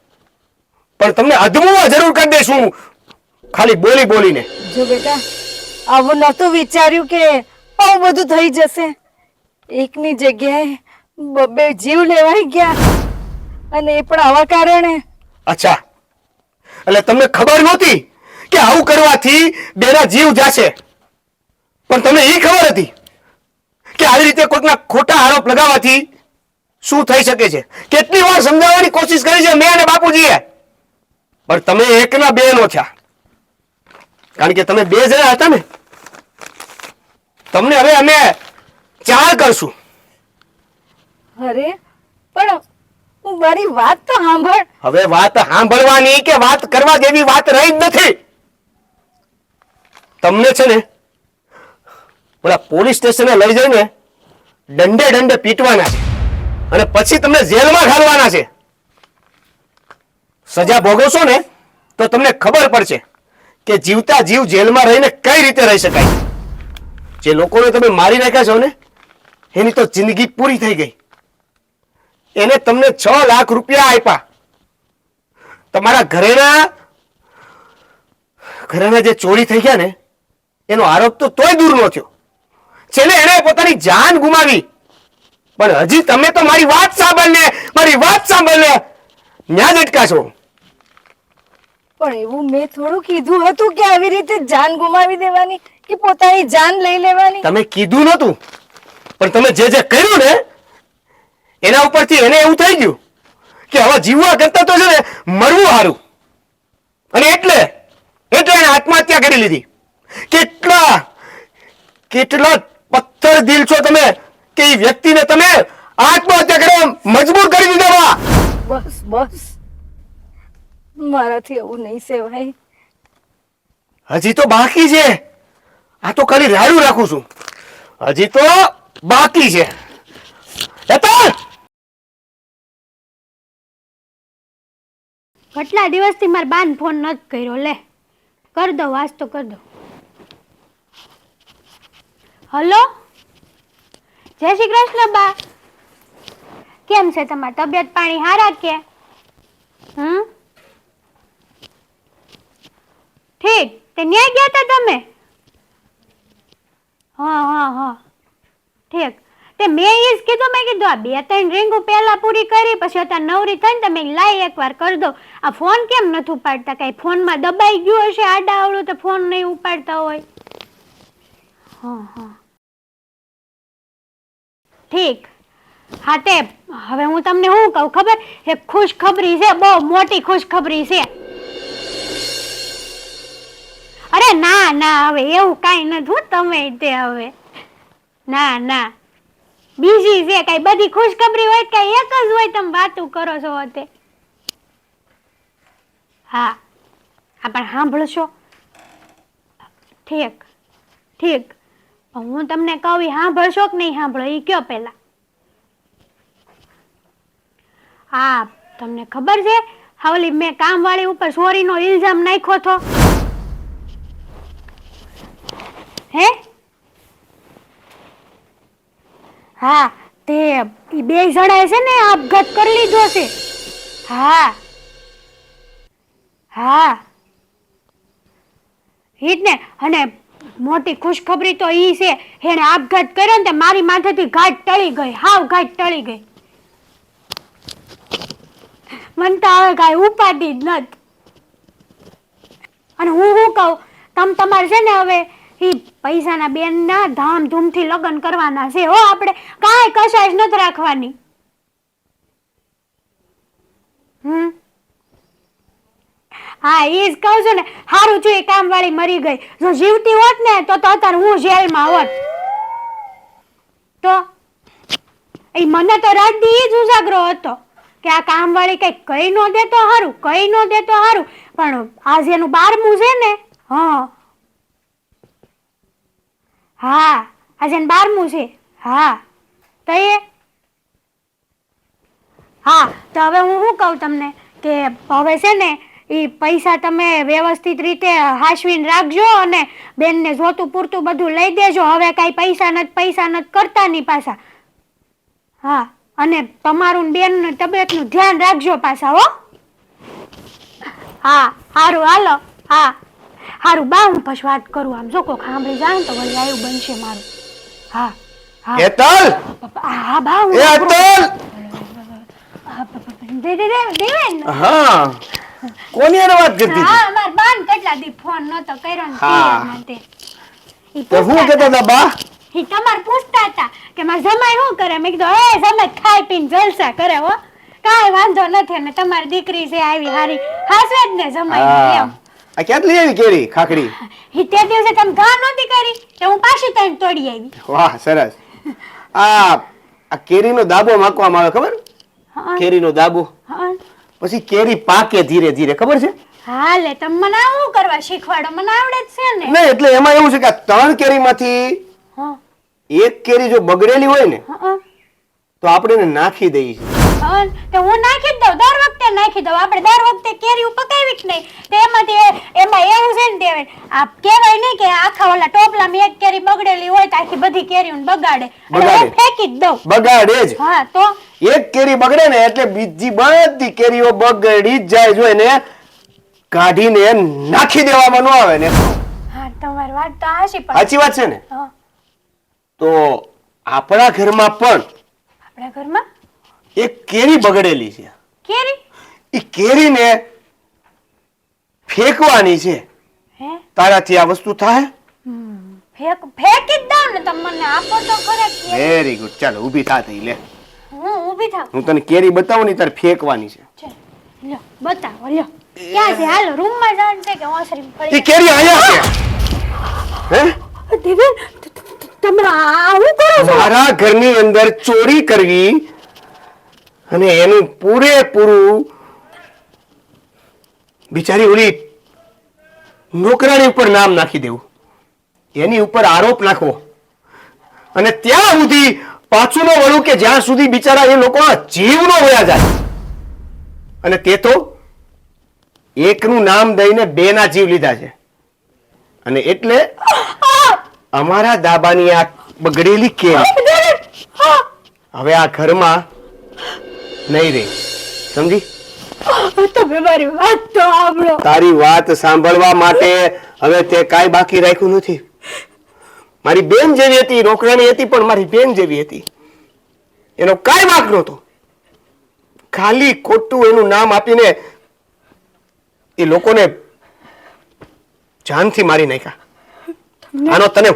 પણ તમને અધમું જરૂર કરી દઈશું ખાલી બોલી બોલીને. જો બેટા, આવું નહોતું વિચાર્યું કે આવું બધું થઈ જશે. એકની જગ્યાએ 2 જીવ લેવાઈ ગયા અને એ પણ આવા કારણે. અચ્છા, એટલે તમને ખબર નહોતી કે આવું કરવાથી 2ના જીવ જશે, પણ તમને એ ખબર હતી કે આવી રીતે કોઈકના ખોટા આરોપ લગાવવાથી શું થઈ શકે છે. કેટલી વાર સમજાવવાની કોશિશ કરી છે મેં અને બાપુજીએ, પણ તમે એકના 2 નો થયા. કારણ કે તમે 2 જણા હતા ને. તમને હવે અમે 4 કરશું. અરે પણ મારી વાત તો સાંભળ. હવે વાત સાંભળવાની કે વાત કરવા જેવી વાત રહી જ નથી. તમને છે ને ઓલા પોલીસ સ્ટેશને લઈ જઈને દંડે દંડે પીટવાના છે અને પછી તમને જેલમાં ઘાલવાના છે. સજા ભોગવશો ને તો તમને ખબર પડશે કે જીવતા જીવ જેલમાં રહીને કઈ રીતે રહી શકાય. જે લોકોને તમે મારી નાખ્યા છો ને એની તો જિંદગી પૂરી થઈ ગઈ. એને તમને 6 લાખ રૂપિયા આપ્યા. તમારા ઘરેના જે ચોરી થઈ ગયા ને એનો આરોપ તો તોય દૂર ન થયો. છેલ્લે એને પોતાની જાન ગુમાવી. પણ હજી તમે તો મારી વાત સાંભળને ન્યા જ અટકા છો. પણ એવું મેં થોડું કીધું હતું કે આવી રીતે જાન ગુમાવી દેવાની કે પોતાની જાન લઈ લેવાની. તમે કીધું નતું પણ તમે જે કર્યું ને એના ઉપરથી એને એવું થઈ ગયું કે હવે જીવવા કરતા તો છે ને મરવું સારું. અને એટલે એને આત્મહત્યા કરી લીધી. કેટલા પથ્થર દિલ છો તમે કે એ વ્યક્તિને તમે આત્મહત્યા કરવા મજબૂર કરી દીધા. બસ મારાથી એવું નહીં સેવાય. હજી તો બાકી છે. આ તો ખાલી રાડું રાખું છું. હજી તો બાકી છે. કેટલા દિવસથી મારા બાન ફોન નથી કર્યો. લે કર દો, વાસ તો કર દો. હલો, જય શ્રી કૃષ્ણ બા. કેમ છે તમારી તબિયત પાણી હારા કે? ઠીક, તે ન્યાય ગયા હતા તમે? હા ઠીક. તે મેં એ જ કીધું, મેં કીધું આ 2-3 રીંગો પહેલા પૂરી કરી પછી અત્યારે નવરી થઈને તમે લાઈ એકવાર કરી દો. આ ફોન કેમ નથી ઉપાડતા? કઈ ફોનમાં દબાઈ ગયું હશે આડા આવડું તો ફોન નહીં ઉપાડતા હોય. હા ઠીક. હા તે હવે હું તમને શું કહું ખબર? એક ખુશખબરી છે, બહુ મોટી ખુશખબરી છે. અરે ના હવે એવું કાંઈ નથી. તમે તે હવે ના બીજી છે. કઈ બધી ખુશખબરી હોય કઈ એક જ હોય? તમે વાતું કરો છો તે. હા પણ સાંભળશો? ઠીક ઠીક, હું તમને કહું એ સાંભળશો કે નહીં સાંભળો એ કયો પેલા? હા, તમને ખબર છે હાવલી મેં કામવાળી ઉપર ચોરીનો ઇલ્ઝામ નાખ્યો હતો? હે? હા, તે ઈ બે જણાએ છે ને આપઘાત કરી લીધો છે. હા હા, ઈ જ ને. અને મોટી ખુશખબરી તો ઈ છે, એને આપઘાત કર્યો ને તે મારી માથેથી ઘાટ ટળી ગઈ, હાવ ઘાટ ટળી ગઈ. મને તો હવે કાંઈ ઉપાધિ જ નથી. અને હું શું કહું, તમારે છે ને હવે ઈ પૈસાના બેનના ધામધૂમથી લગ્ન કરવાના છે હો. આપણે કાંઈ કશાશ નથી રાખવાની. હા, એ જ કહું છું ને. સારું છું એ કામવાળી મરી ગઈ. જો જીવતી હોત ને તો અત્યારે હું જેલમાં હોત. તો એ મને તો રાત દી જ ઉજાગરો હતો કે આ કામવાળી કઈ કઈ ન દે તો સારું, કઈ ન દે તો સારું. પણ આજ એનું 12મું છે ને. હા, આજે 12મું છે. હા, તો હા, તો હવે હું શું કહું તમને કે હવે છે ને એ પૈસા તમે વ્યવસ્થિત રીતે હાચવીને રાખજો અને બેનને જોતું પૂરતું બધું લઈ દેજો. હવે કાંઈ પૈસા નથી કરતા નહીં પાછા. હા, અને તમારું બેનની તબિયતનું ધ્યાન રાખજો પાછા હો. હા, સારું હાલો. હા સારું બા, હું પછી વાત કરું. આમ જો કોક સાંભળી જાય ને તો વળી આયું બનશે મારું. હા હા હેતલ, હા બા, હું એ હેતલ. દેવેન. હા, કોની હારે વાત કરતી હા, હતી? અમાર બાન કેટલા દી ફોન નતો કર્યો ને હા. તે માટે. ઈ તો હું પૂછતા કહેતા હતા બા? ઈ તમાર પૂછતા હતા કે મારા જમાઈ શું કરે. મેં કીધું એ જમાઈ ખાઈ પીને જલસા કરે હો, કાંઈ વાંધો નથી. અને તમારી દીકરી છે આવી હારી, હાસે જ ને જમાઈ હા, એમ. આ ક્યાંથી લઈ આવી કેરી ખાખડી? ઈ તે દિવસે તમે ઘા નહોતી કરી તે હું પાછી તઈને તોડી આવી. વાહ, સરસ. આ કેરીનો દાબો માકવામાં આવે, ખબર? હા કેરીનો દાબો, હા પછી કેરી પાકે ધીરે ધીરે, ખબર છે? હા, લે તમે મને આવું કરવા શીખવાડો, મને આવડે જ છે ને. નહીં, એટલે એમાં એવું છે કે આ 3 કેરીમાંથી હા એક કેરી જો બગડેલી હોય ને હા તો આપણે એને નાખી દઈએ છીએ. હા, તો હું નાખી જ દઉં, દર વખતે નાખી દઉં. આપણે દર વખતે કેરી પકાવી જ નહીં તો એમાંથી એમાં એવું છે ને દેવે, આ કહેવાય નહીં કે આખા ઓલા ટોપલામાં એક કેરી બગડેલી હોય તો આખી બધી કેરીઓ બગાડે, એટલે હું ફેંકી જ દઉં. બગાડે જ. હા, તો એક કેરી બગડે ને એટલે બીજી બધી કેરીઓ બગડી જ જાય. જો એને કાઢીને નાખી દેવામાં ન આવે ને. હા, તમારી વાત તો હાચી. પણ સાચી વાત છે ને? હા, તો આપણા ઘરમાં પણ આપણા ઘરમાં એક કેરી બગડેલી છે. કેરી એ કેરીને ફેંકવાની છે. હે તારાથી આ વસ્તુ થાય? ફેંકી જ દઉં ને. તમે મને આપો તો ખરા કેરી. Very good. ચાલો ઊભી થા થઈ લે. હું ઊભી થાઉં. હું તને કેરી બતાવું ને તારે ફેંકવાની છે. ચાલ, લ્યો બતાવો, લ્યો ક્યાં છે? હાલો રૂમમાં જવાનું છે કે ઓસરીમાં એ પડી? કેરી અહીંયા છે. હે? દેવેન, તમે આ શું કરો છો? મારા ઘરની અંદર ચોરી કરવી અને એનું પૂરેપૂરું બિચારી ઓલી નોકરાણી ઉપર નામ નાખી દેવું, એની ઉપર આરોપ નાખવો અને ત્યાં સુધી પાછું ન વળું કે જ્યાં સુધી બિચારા એ લોકોના જીવ ન વયા જાય. અને તે તો એકનું નામ દઈને 2 ના જીવ લીધા છે. અને એટલે અમારા દાબાની આ બગડેલી કેરી હવે આ ઘરમાં નહીં રહે, સમજી? તમે મારી વાત તો સાંભળો. તારી વાત સાંભળવા માટે હવે તે કાંઈ બાકી રાખ્યું નથી. મારી બેન જેવી હતી, નોકરાણી હતી, પણ મારી બેન જેવી હતી. એનો કાંઈ વાંક નહોતો. ખાલી ખોટું એનું નામ આપીને એ લોકોને જાનથી મારી નાખ્યા. આનો તને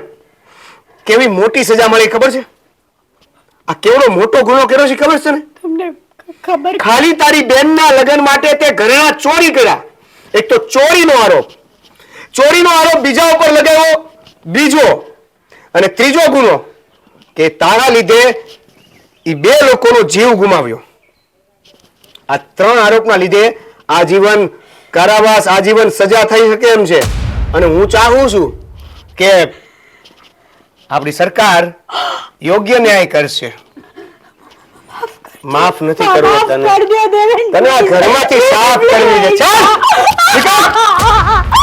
કેવી મોટી સજા મળી ખબર છે? આ કેવડો મોટો ગુનો કર્યો છે ખબર છે ને? તમને ખબર? ખાલી તારી બેનના લગ્ન માટે તે ઘરેણા ચોરી કર્યા. એક તો ચોરીનો આરોપ બીજા ઉપર લગાવ્યો, બીજો અને ત્રીજો ગુનો કે તારા લીધે એ 2 લોકોનો જીવ ગુમાવ્યો. આ 3 આરોપના લીધે આજીવન કારાવાસ આજીવન સજા થઈ શકે એમ છે અને હું ચાહું છું કે આપણી સરકાર યોગ્ય ન્યાય કરશે. માફ નથી કરવો તને. કરી દો દેવેન. તને આ ઘરમાંથી સાફ કરવી છે. ચાલ નીકળ.